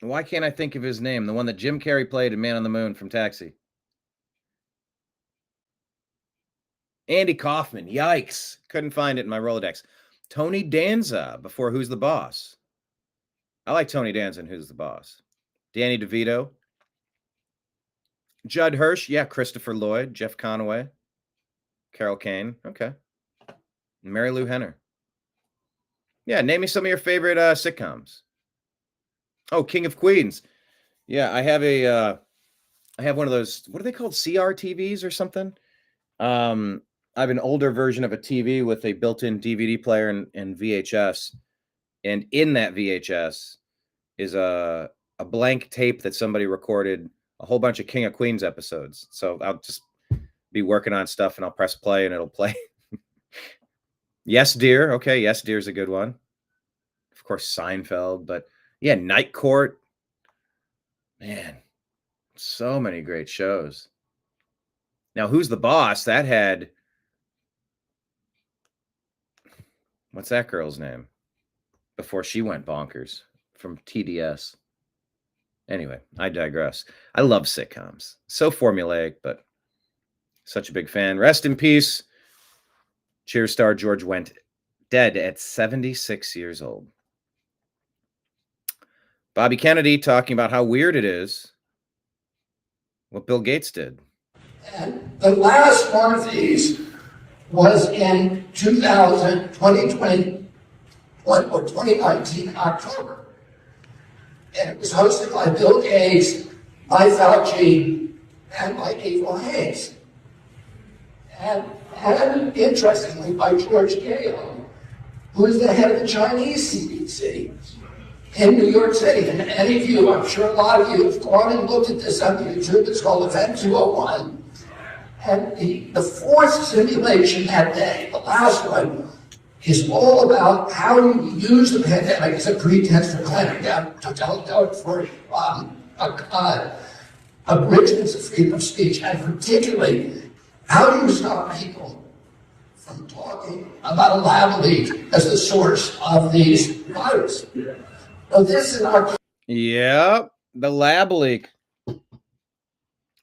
Why can't I think of his name? The one that Jim Carrey played in Man on the Moon from Taxi. Andy Kaufman. Yikes. Couldn't find it in my Rolodex. Tony Danza before Who's the Boss. I like Tony Danza and Who's the Boss. Danny DeVito. Judd Hirsch. Yeah, Christopher Lloyd. Jeff Conaway. Carol Kane. Okay. Mary Lou Henner. Yeah, name me some of your favorite sitcoms. Oh, King of Queens. Yeah, I have one of those, what are they called? CRTVs or something? I have an older version of a TV with a built-in DVD player and VHS. And in that VHS is a blank tape that somebody recorded a whole bunch of King of Queens episodes. So I'll just be working on stuff and I'll press play and it'll play. Yes, Dear. Okay, Yes, Dear's a good one. Of course, Seinfeld. But yeah, Night Court. Man, so many great shows. Now, Who's the Boss? That had... What's that girl's name? Before she went bonkers from TDS. Anyway, I digress. I love sitcoms. So formulaic, but such a big fan. Rest in peace. Cheers star George Wendt, dead at 76 years old. Bobby Kennedy talking about how weird it is what Bill Gates did. And the last one of these was in 2020 or 2019 October. And it was hosted by Bill Gates, by Fauci, and by April Hayes. And interestingly, by George Gale, who is the head of the Chinese CDC in New York City. And any of you, I'm sure a lot of you have gone and looked at this on YouTube. It's called Event 201. And the fourth simulation that day, the last one, is all about how you use the pandemic as a pretense for clamping down, for abridgments of freedom of speech, and particularly, how do you stop people from talking about a lab leak as the source of these viruses? So this is our... Yeah, the lab leak.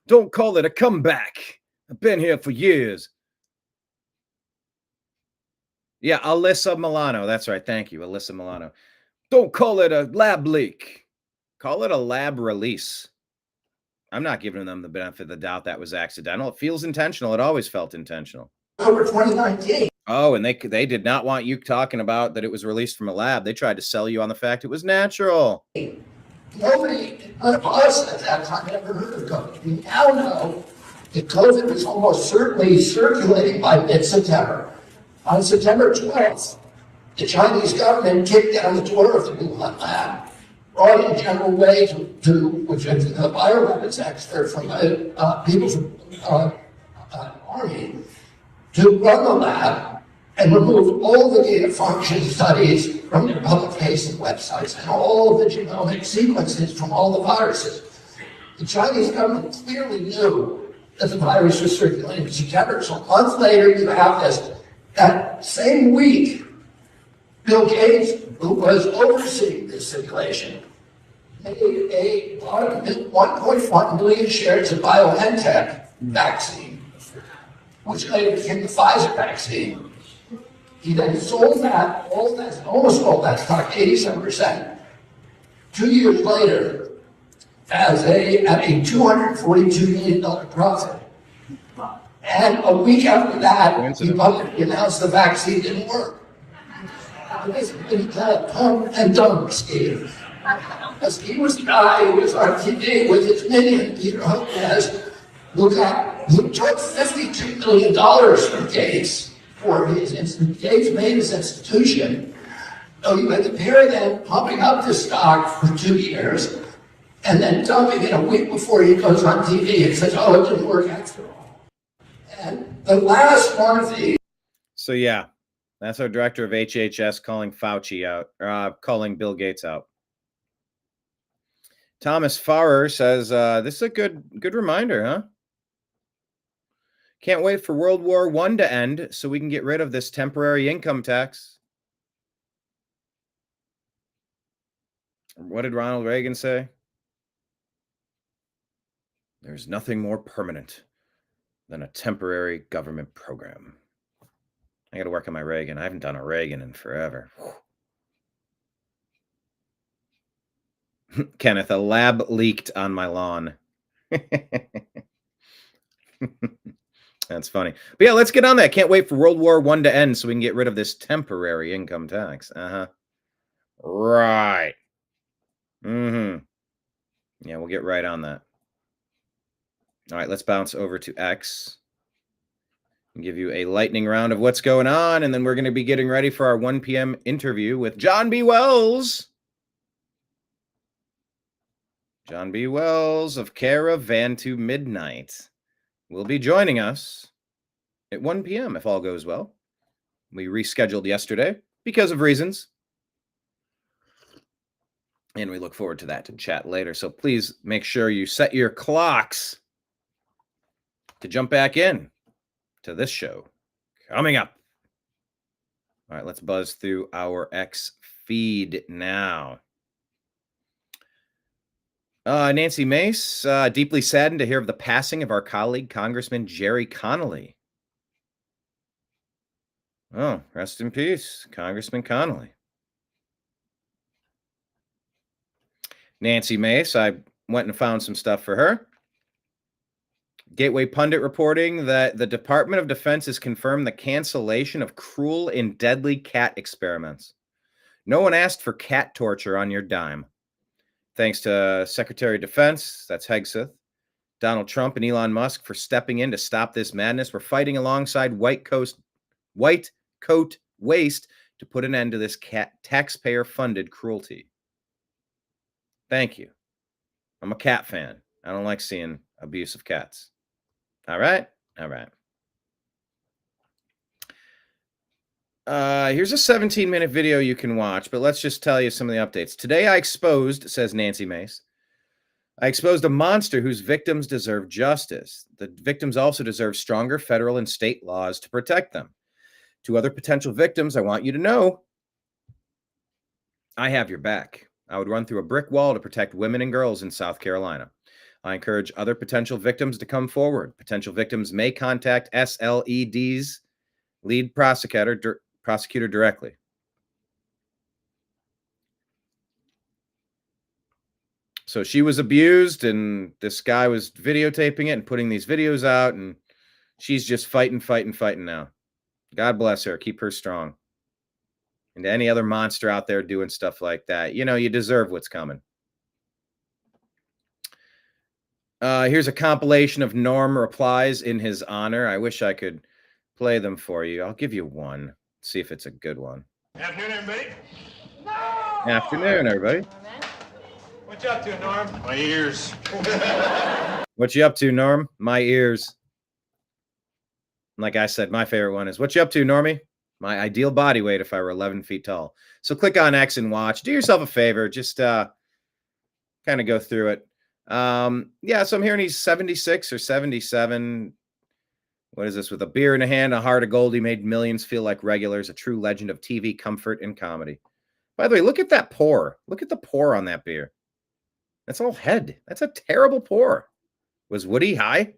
Don't call it a comeback. I've been here for years. Yeah, Alyssa Milano. That's right. Thank you, Alyssa Milano. Don't call it a lab leak. Call it a lab release. I'm not giving them the benefit of the doubt that was accidental. It feels intentional. It always felt intentional. October 2019. Oh, and they did not want you talking about that it was released from a lab. They tried to sell you on the fact it was natural. None of us at that time had ever heard of COVID. We now know that COVID was almost certainly circulating by mid-September. On September 12th, the Chinese government kicked down the door of the Wuhan lab, brought in General Wei which is a bioweapons expert from People's Army, to run the lab and remove all the gain of function studies from their public-facing websites and all of the genomic sequences from all the viruses. The Chinese government clearly knew that the virus was circulating in September. So a month later, you have this. That same week, Bill Gates, who was overseeing this circulation, made a 1.1 million shares of BioNTech vaccine, which later became the Pfizer vaccine. He then sold that, almost all that stock, 87%, 2 years later, at a $242 million profit. And a week after that, he publicly announced the vaccine didn't work. Basically, called pump and dump scheme. Because he was the guy who was on TV with his minion, Peter Hotez, who took $52 million from Gates for his institution. Gates made his institution. So you had the pair of them pumping up the stock for 2 years and then dumping it a week before he goes on TV and says, oh, it didn't work after all. And the last one of these. So yeah, that's our director of HHS calling Fauci out, calling Bill Gates out. Thomas Farrer says, this is a good reminder, huh? Can't wait for World War I to end so we can get rid of this temporary income tax. What did Ronald Reagan say? There's nothing more permanent than a temporary government program. I got to work on my Reagan. I haven't done a Reagan in forever. Kenneth, a lab leaked on my lawn. That's funny. But yeah, let's get on that. Can't wait for World War I to end so we can get rid of this temporary income tax. Right. Yeah, we'll get right on that. All right, let's bounce over to X and give you a lightning round of what's going on, and then we're going to be getting ready for our 1 p.m. interview with John B. Wells. John B. Wells of Caravan to Midnight will be joining us at 1 p.m. if all goes well. We rescheduled yesterday because of reasons. And we look forward to that to chat later. So please make sure you set your clocks to jump back in to this show coming up. All right, let's buzz through our X feed now. Nancy Mace, deeply saddened to hear of the passing of our colleague, Congressman Jerry Connolly. Oh, rest in peace, Congressman Connolly. Nancy Mace, I went and found some stuff for her. Gateway Pundit reporting that the Department of Defense has confirmed the cancellation of cruel and deadly cat experiments. No one asked for cat torture on your dime. Thanks to Secretary of Defense, that's Hegseth, Donald Trump, and Elon Musk for stepping in to stop this madness. We're fighting alongside white coat waste to put an end to this taxpayer-funded cruelty. Thank you. I'm a cat fan. I don't like seeing abuse of cats. All right? All right. Here's a 17-minute video you can watch, but let's just tell you some of the updates. Today I exposed, says Nancy Mace, I exposed a monster whose victims deserve justice. The victims also deserve stronger federal and state laws to protect them. To other potential victims, I want you to know I have your back. I would run through a brick wall to protect women and girls in South Carolina. I encourage other potential victims to come forward. Potential victims may contact SLED's lead prosecutor directly. So she was abused, and this guy was videotaping it and putting these videos out, and she's just fighting now. God bless her. Keep her strong. And to any other monster out there doing stuff like that, you know, you deserve what's coming. Here's a compilation of Norm replies in his honor. I wish I could play them for you. I'll give you one. See if it's a good one. Afternoon, everybody. No! Afternoon, everybody. What you up to, Norm? My ears. What you up to, Norm? My ears. Like I said, my favorite one is, what you up to, Normie? My ideal body weight if I were 11 feet tall. So click on X and watch. Do yourself a favor. Just kind of go through it. Yeah, so I'm hearing he's 76 or 77. What is this? With a beer in a hand, a heart of gold, he made millions feel like regulars, a true legend of TV comfort and comedy. By the way, look at that pour. Look at the pour on that beer. That's all head. That's a terrible pour. Was Woody high?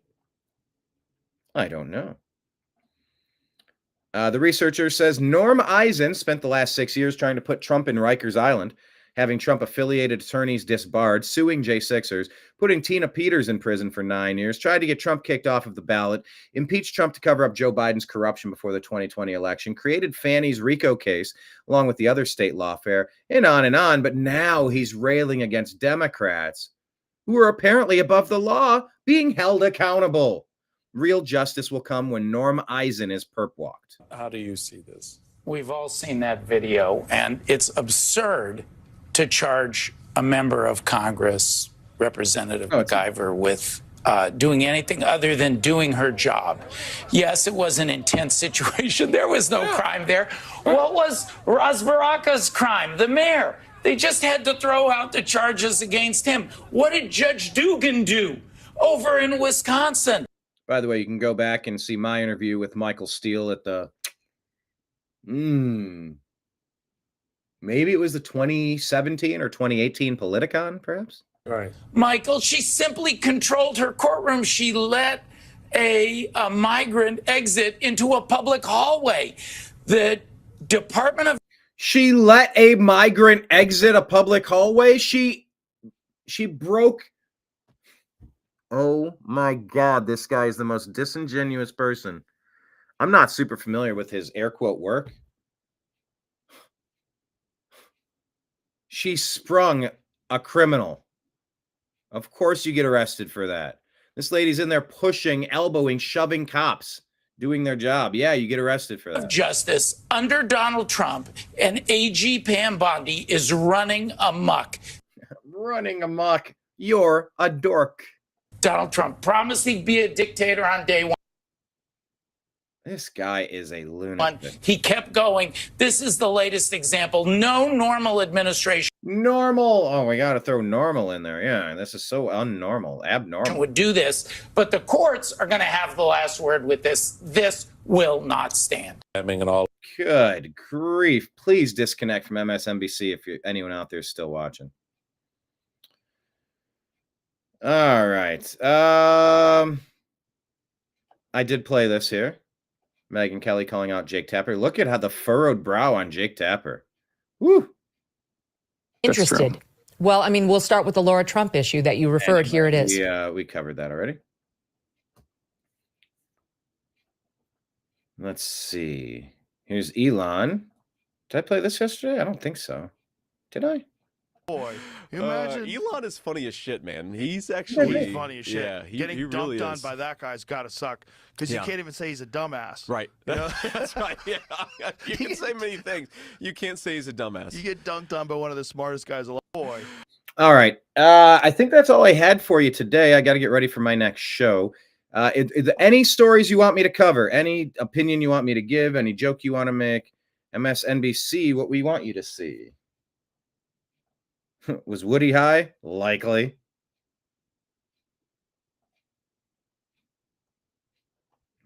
I don't know. The researcher says Norm Eisen spent the last 6 years trying to put Trump in Rikers Island, having Trump-affiliated attorneys disbarred, suing J6ers, putting Tina Peters in prison for 9 years, tried to get Trump kicked off of the ballot, impeached Trump to cover up Joe Biden's corruption before the 2020 election, created Fannie's RICO case, along with the other state lawfare, and on, but now he's railing against Democrats who are apparently above the law being held accountable. Real justice will come when Norm Eisen is perp-walked. How do you see this? We've all seen that video, and it's absurd to charge a member of Congress, Representative MacIver, with doing anything other than doing her job. Yes, it was an intense situation. There was no crime there. What was Ras Baraka's crime? The mayor. They just had to throw out the charges against him. What did Judge Dugan do over in Wisconsin? By the way, you can go back and see my interview with Michael Steele at the, maybe it was the 2017 or 2018 Politicon, perhaps? Right. Michael, she simply controlled her courtroom. She let a migrant exit into a public hallway. The Department of She let a migrant exit a public hallway. She broke. Oh my God, this guy is the most disingenuous person. I'm not super familiar with his air quote work. She sprung a criminal. Of course you get arrested for that. This lady's in there pushing, elbowing, shoving cops, doing their job. Yeah, you get arrested for that. Justice under Donald Trump and AG Pam Bondi is running amok. Running amok. You're a dork. Donald Trump promised he'd be a dictator on day one. This guy is a lunatic. He kept going. This is the latest example. No normal administration. Normal. Oh, we got to throw normal in there. Yeah, this is so unnormal, abnormal. Would do this, but the courts are going to have the last word with this. This will not stand. Good grief. Please disconnect from MSNBC if anyone out there is still watching. All right. I did play this here. Megyn Kelly calling out Jake Tapper. Look at how the furrowed brow on Jake Tapper. Woo. Interested. Well, I mean, we'll start with the Laura Trump issue that you referred. Here it is. Yeah, we covered that already. Let's see. Here's Elon. Did I play this yesterday? I don't think so. Did I? Boy, imagine Elon is funny as shit, man. He's actually funny as shit. Yeah, Getting he really dumped on is. by that guy's got to suck because you can't even say he's a dumbass. Right. You know? That's right. Yeah. You can say many things. You can't say he's a dumbass. You get dunked on by one of the smartest guys alive. Boy. All right. I think that's all I had for you today. I got to get ready for my next show. Any stories you want me to cover, any opinion you want me to give, any joke you want to make, MSNBC, what we want you to see. Was Woody high? Likely.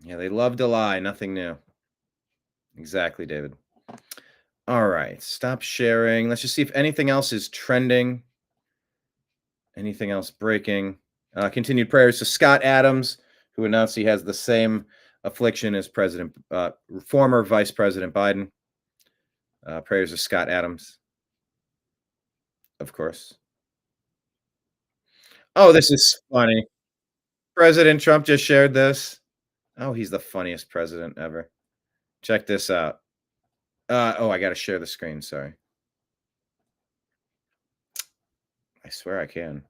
Yeah, they love to lie. Nothing new. Exactly, David. All right. Stop sharing. Let's just see if anything else is trending. Anything else breaking? Continued prayers to Scott Adams, who announced he has the same affliction as former Vice President Biden. Prayers to Scott Adams. Of course. Oh, this is funny. President Trump just shared this. Oh, he's the funniest president ever. Check this out. I got to share the screen. Sorry. I swear I can.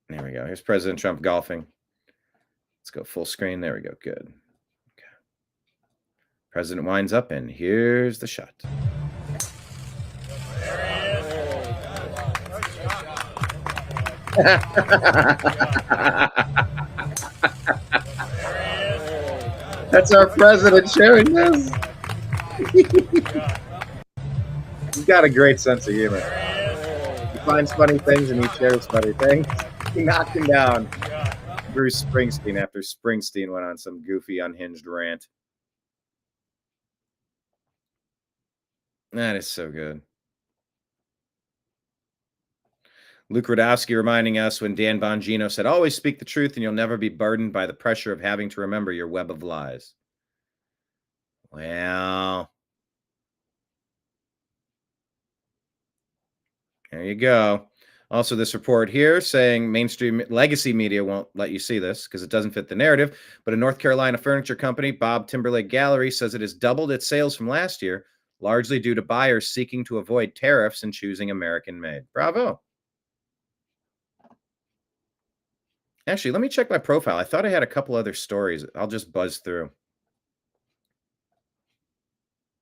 There we go. Here's President Trump golfing. Let's go full screen. There we go. Good. Okay. President winds up, and here's the shot. That's our president sharing this. He's got a great sense of humor. He finds funny things and he shares funny things. He knocked him down Bruce Springsteen after Springsteen went on some goofy, unhinged rant. That is so good. Luke Rudowski reminding us when Dan Bongino said, always speak the truth and you'll never be burdened by the pressure of having to remember your web of lies. Well, there you go. Also, this report here saying mainstream legacy media won't let you see this because it doesn't fit the narrative. But a North Carolina furniture company, Bob Timberlake Gallery, says it has doubled its sales from last year, largely due to buyers seeking to avoid tariffs and choosing American-made. Bravo. Actually, let me check my profile. I thought I had a couple other stories. I'll just buzz through.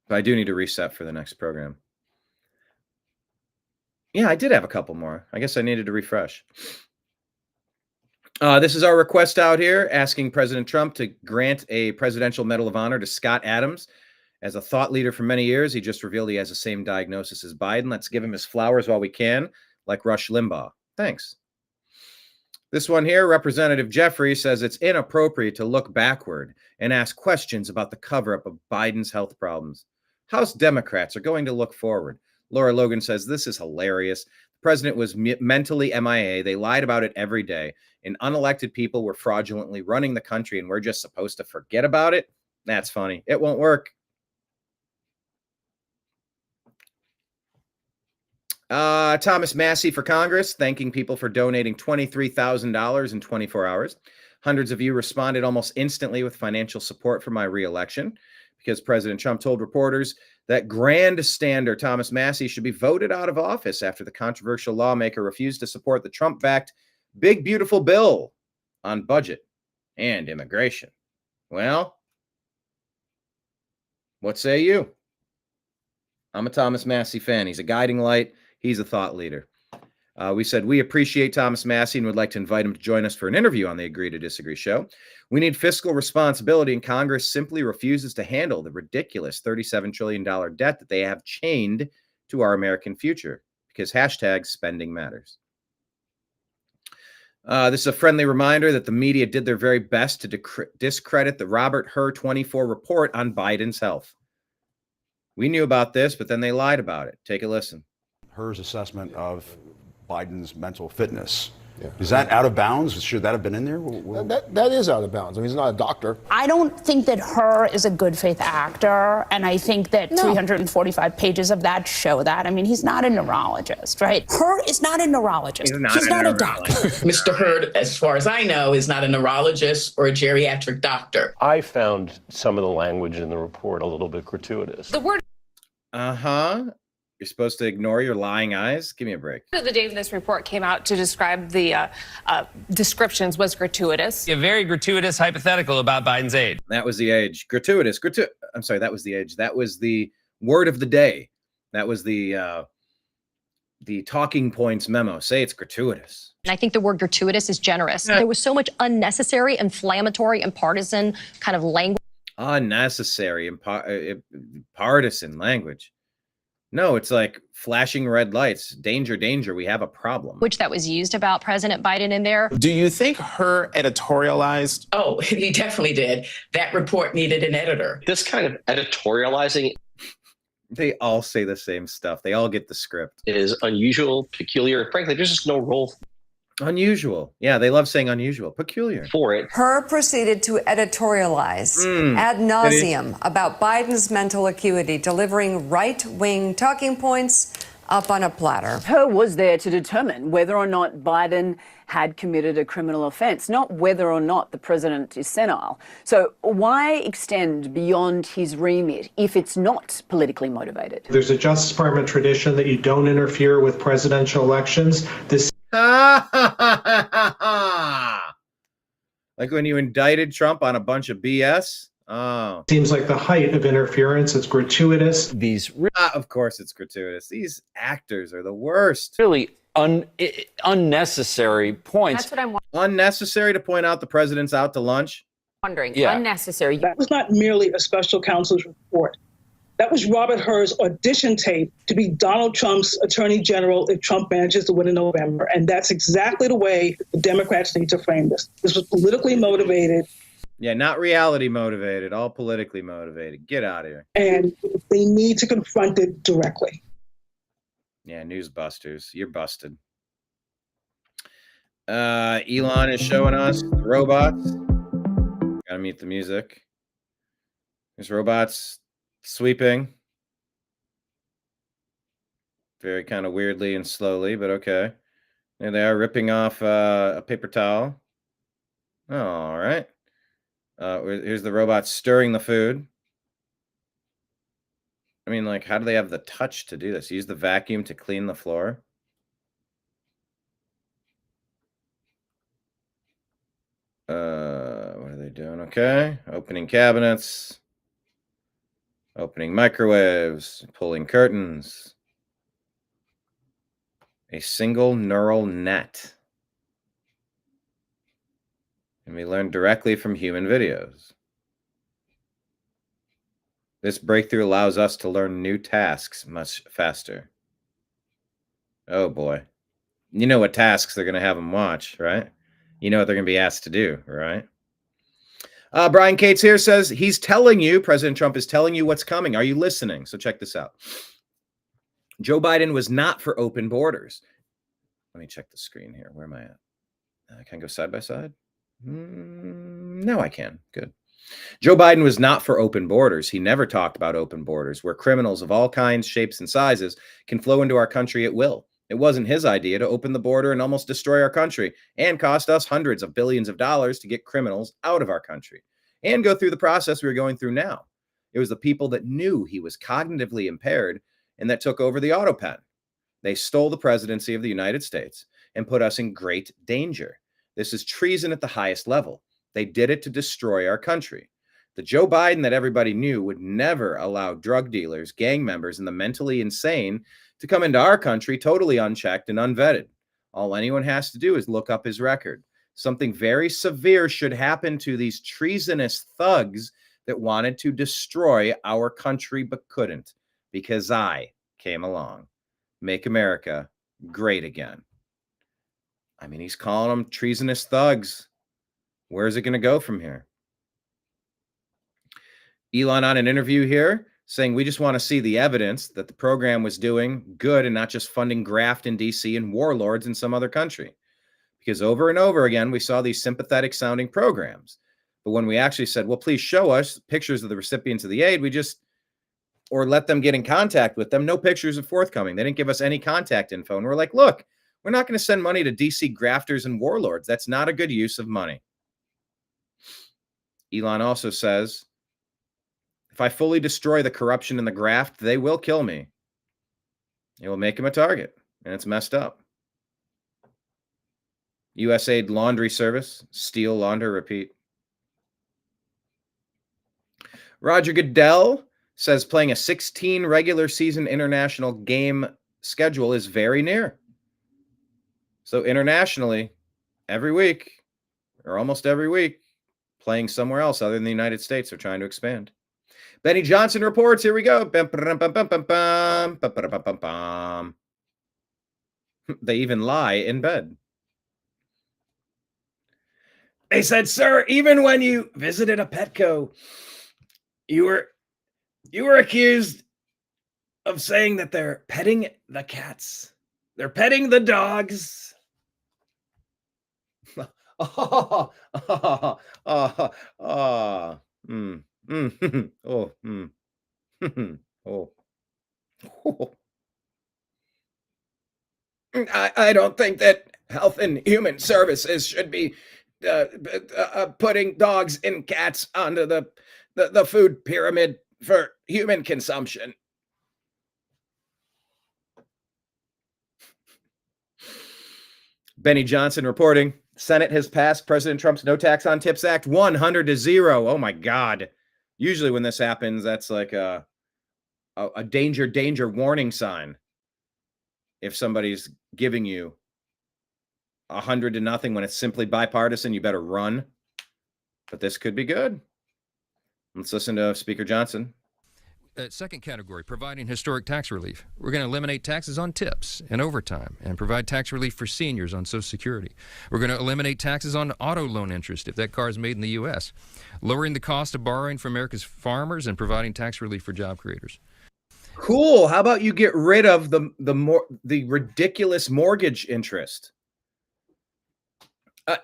But I do need to reset for the next program. Yeah, I did have a couple more. I guess I needed to refresh. This is our request out here asking President Trump to grant a Presidential Medal of Honor to Scott Adams. As a thought leader for many years, he just revealed he has the same diagnosis as Biden. Let's give him his flowers while we can, like Rush Limbaugh. Thanks. This one here, Representative Jeffrey says it's inappropriate to look backward and ask questions about the cover-up of Biden's health problems. House Democrats are going to look forward. Laura Logan says this is hilarious. The president was mentally MIA. They lied about it every day. and unelected people were fraudulently running the country and we're just supposed to forget about it? That's funny. It won't work. Thomas Massey for Congress, thanking people for donating $23,000 in 24 hours. Hundreds of you responded almost instantly with financial support for my reelection because President Trump told reporters that grandstander Thomas Massey should be voted out of office after the controversial lawmaker refused to support the Trump-backed Big Beautiful Bill on budget and immigration. Well, what say you? I'm a Thomas Massey fan. He's a guiding light. He's a thought leader. We said we appreciate Thomas Massey and would like to invite him to join us for an interview on the Agree to Disagree show. We need fiscal responsibility, and Congress simply refuses to handle the ridiculous $37 trillion debt that they have chained to our American future because hashtag spending matters. This is a friendly reminder that the media did their very best to discredit the Robert Hur 24 report on Biden's health. We knew about this, but then they lied about it. Take a listen. Hur's assessment of Biden's mental fitness. Yeah. Is that out of bounds? Should that have been in there? That is out of bounds. I mean, he's not a doctor. I don't think that Hur is a good faith actor, and I think that 345 pages of that show that. I mean, he's not a neurologist, right? Hur is not a neurologist. He's not a doctor. Mr. Hur, as far as I know, is not a neurologist or a geriatric doctor. I found some of the language in the report a little bit gratuitous. The word You're supposed to ignore your lying eyes? Give me a break. The day this report came out to describe the descriptions was gratuitous. A very gratuitous hypothetical about Biden's age. That was the age. Gratuitous. I'm sorry, that was the age. That was the word of the day. That was the talking points memo. Say it's gratuitous. And I think the word gratuitous is generous. Yeah. There was so much unnecessary, inflammatory, and partisan kind of language. Unnecessary and partisan language. No, it's like flashing red lights. Danger, danger. We have a problem. Which that was used about President Biden in there. Do you think Hur editorialized? Oh, he definitely did. That report needed an editor. This kind of editorializing. They all say the same stuff. They all get the script. It is unusual, peculiar. Frankly, there's just no role. Unusual. Yeah, they love saying unusual. Peculiar. For it. Hur proceeded to editorialize ad nauseum about Biden's mental acuity, delivering right-wing talking points up on a platter. Hur was there to determine whether or not Biden had committed a criminal offense, not whether or not the president is senile. So why extend beyond his remit if it's not politically motivated? There's a Justice Department tradition that you don't interfere with presidential elections. Like when you indicted Trump on a bunch of BS. Oh, seems like the height of interference. It's gratuitous. Of course it's gratuitous. These actors are the worst. Really unnecessary points. That's what I'm unnecessary to point out the president's out to lunch. wondering. Yeah. Unnecessary. That was not merely a special counsel's report. That was Robert Hur's audition tape to be Donald Trump's attorney general if Trump manages to win in November. And that's exactly the way the Democrats need to frame this. This was politically motivated. Yeah, not reality motivated, all politically motivated. Get out of here. And they need to confront it directly. Yeah, newsbusters, you're busted. Elon is showing us the robots. Gotta mute the music. There's robots sweeping. Very kind of weirdly and slowly, but okay. There they are, ripping off a paper towel. All right. Here's the robot stirring the food. I mean, like, how do they have the touch to do this? Use the vacuum to clean the floor? What are they doing? Okay. Opening cabinets. Opening microwaves. Pulling curtains. A single neural net. And we learn directly from human videos. This breakthrough allows us to learn new tasks much faster. Oh boy. You know what tasks they're going to have them watch, right? You know what they're going to be asked to do, right? Brian Cates here says he's telling you, President Trump is telling you what's coming. Are you listening? So check this out. Joe Biden was not for open borders. Let me check the screen here. Where am I at? Can I go side by side? No, I can. Good. Joe Biden was not for open borders. He never talked about open borders where criminals of all kinds, shapes, and sizes can flow into our country at will. It wasn't his idea to open the border and almost destroy our country and cost us hundreds of billions of dollars to get criminals out of our country and go through the process we're going through now. It was the people that knew he was cognitively impaired and that took over the Autopen. They stole the presidency of the United States and put us in great danger. This is treason at the highest level. They did it to destroy our country. The Joe Biden that everybody knew would never allow drug dealers, gang members, and the mentally insane to come into our country totally unchecked and unvetted. All anyone has to do is look up his record. Something very severe should happen to these treasonous thugs that wanted to destroy our country but couldn't, because I came along. Make America great again. I mean, he's calling them treasonous thugs. Where's it going to go from here? Elon on an interview here saying we just want to see the evidence that the program was doing good and not just funding graft in DC and warlords in some other country. Because over and over again, we saw these sympathetic sounding programs. But when we actually said, well, please show us pictures of the recipients of the aid, or let them get in contact with them, no pictures are forthcoming. They didn't give us any contact info. And we're like, look, we're not going to send money to DC grafters and warlords. That's not a good use of money. Elon also says, if I fully destroy the corruption and the graft, they will kill me. It will make him a target, and it's messed up. USAID laundry service, steal, launder, repeat. Roger Goodell says playing a 16 regular season international game schedule is very near. So internationally, every week, or almost every week, playing somewhere else other than the United States. They're trying to expand. Benny Johnson reports. Here we go. They even lie in bed. They said, sir, even when you visited a Petco, you were accused of saying that they're petting the cats. They're petting the dogs. Oh. I don't think that Health and Human Services should be putting dogs and cats onto the food pyramid for human consumption. Benny Johnson reporting. Senate has passed President Trump's No Tax on Tips Act 100-0. Oh my God. Usually when this happens, that's like a danger warning sign. If somebody's giving you 100-0 when it's simply bipartisan, you better run. But this could be good. Let's listen to Speaker Johnson. Second category, providing historic tax relief. We're going to eliminate taxes on tips and overtime and provide tax relief for seniors on Social Security. We're going to eliminate taxes on auto loan interest if that car is made in the U.S., lowering the cost of borrowing for America's farmers and providing tax relief for job creators. Cool. How about you get rid of the ridiculous mortgage interest?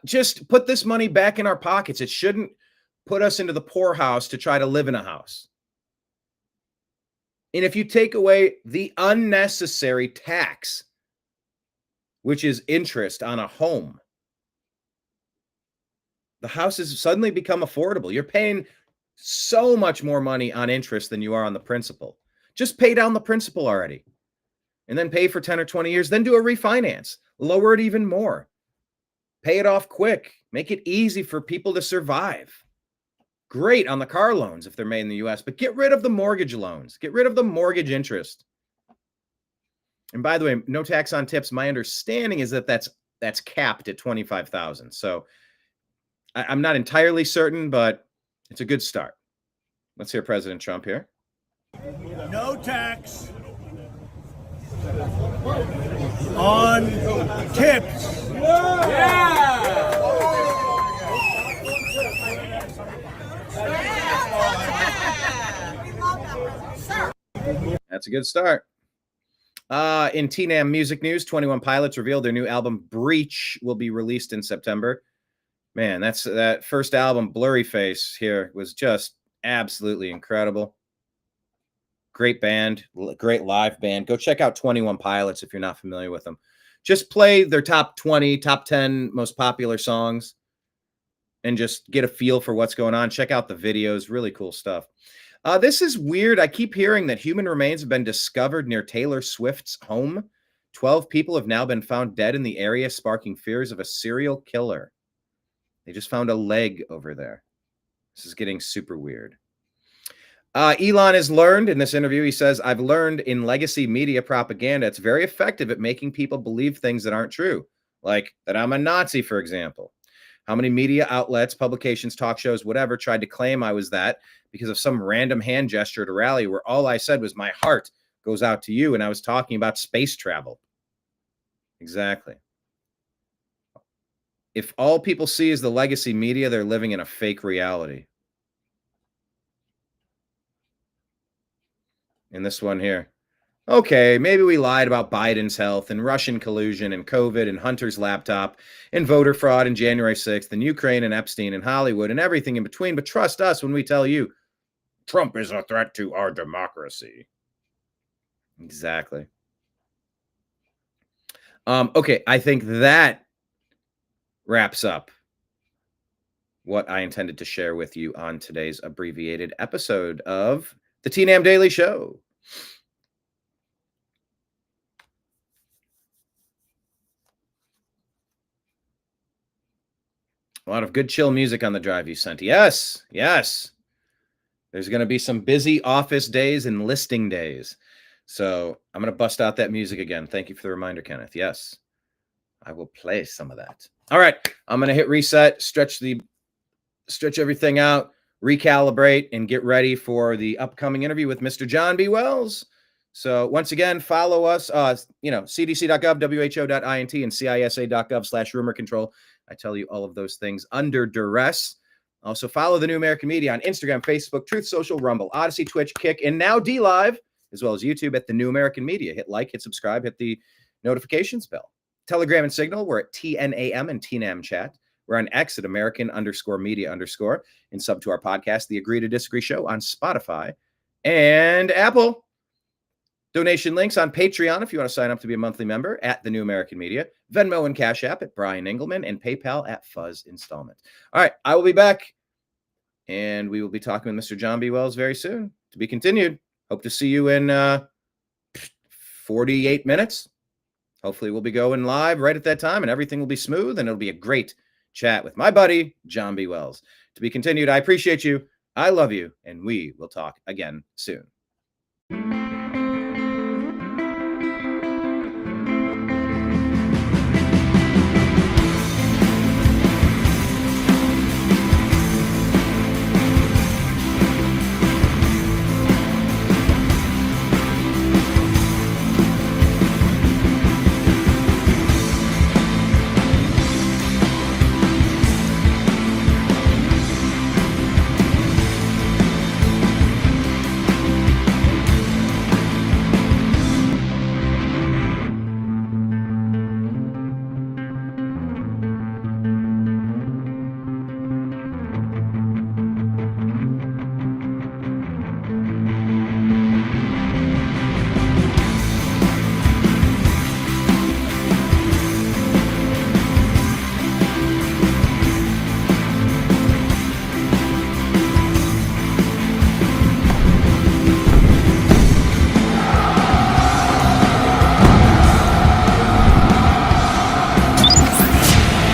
Just put this money back in our pockets. It shouldn't put us into the poorhouse to try to live in a house. And if you take away the unnecessary tax, which is interest on a home, the houses suddenly become affordable. You're paying so much more money on interest than you are on the principal. Just pay down the principal already and then pay for 10 or 20 years. Then do a refinance. Lower it even more. Pay it off quick. Make it easy for people to survive. Great on the car loans if they're made in the U.S., but get rid of the mortgage loans. Get rid of the mortgage interest. And by the way, no tax on tips. My understanding is that that's capped at $25,000. So I'm not entirely certain, but it's a good start. Let's hear President Trump here. No tax on tips. Yeah! That's a good start. In TNAM music news, 21 Pilots revealed their new album Breach will be released in September. Man, that first album, Blurry Face, here was just absolutely incredible. Great band, great live band. Go check out 21 Pilots if you're not familiar with them. Just play their top 20, top 10 most popular songs and just get a feel for what's going on. Check out the videos. Really cool stuff. This is weird. I keep hearing that human remains have been discovered near Taylor Swift's home. 12 people have now been found dead in the area, sparking fears of a serial killer. They just found a leg over there. This is getting super weird. Elon has learned in this interview, he says, I've learned in legacy media propaganda, it's very effective at making people believe things that aren't true. Like that I'm a Nazi, for example. How many media outlets, publications, talk shows, whatever, tried to claim I was that because of some random hand gesture at a rally where all I said was my heart goes out to you, and I was talking about space travel. Exactly. If all people see is the legacy media, they're living in a fake reality. In this one here. Okay, maybe we lied about Biden's health and Russian collusion and COVID and Hunter's laptop and voter fraud and January 6th and Ukraine and Epstein and Hollywood and everything in between. But trust us when we tell you Trump is a threat to our democracy. Exactly. Okay, I think that wraps up what I intended to share with you on today's abbreviated episode of the TNAM Daily Show. A lot of good chill music on the drive you sent. Yes, yes. There's going to be some busy office days and listing days. So I'm going to bust out that music again. Thank you for the reminder, Kenneth. Yes, I will play some of that. All right, I'm going to hit reset, stretch everything out, recalibrate, and get ready for the upcoming interview with Mr. John B. Wells. So once again, follow us, cdc.gov, who.int, and cisa.gov/rumor control. I tell you all of those things under duress. Also follow the New American Media on Instagram, Facebook, Truth Social, Rumble, Odyssey, Twitch, Kick, and now DLive, as well as YouTube at the New American Media. Hit like, hit subscribe, hit the notifications bell. Telegram and Signal, we're at TNAM and TNAM Chat. We're on X at American_Media_, and sub to our podcast, The Agree to Disagree Show, on Spotify and Apple. Donation links on Patreon if you want to sign up to be a monthly member at the New American Media, Venmo and Cash App at Brian Engelman, and PayPal at Fuzz Installment. All right, I will be back, and we will be talking with Mr. John B. Wells very soon. To be continued. Hope to see you in 48 minutes. Hopefully we'll be going live right at that time, and everything will be smooth, and it'll be a great chat with my buddy, John B. Wells. To be continued. I appreciate you. I love you, and we will talk again soon.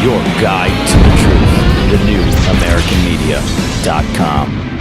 Your guide to the truth. TheNewAmericanMedia.com.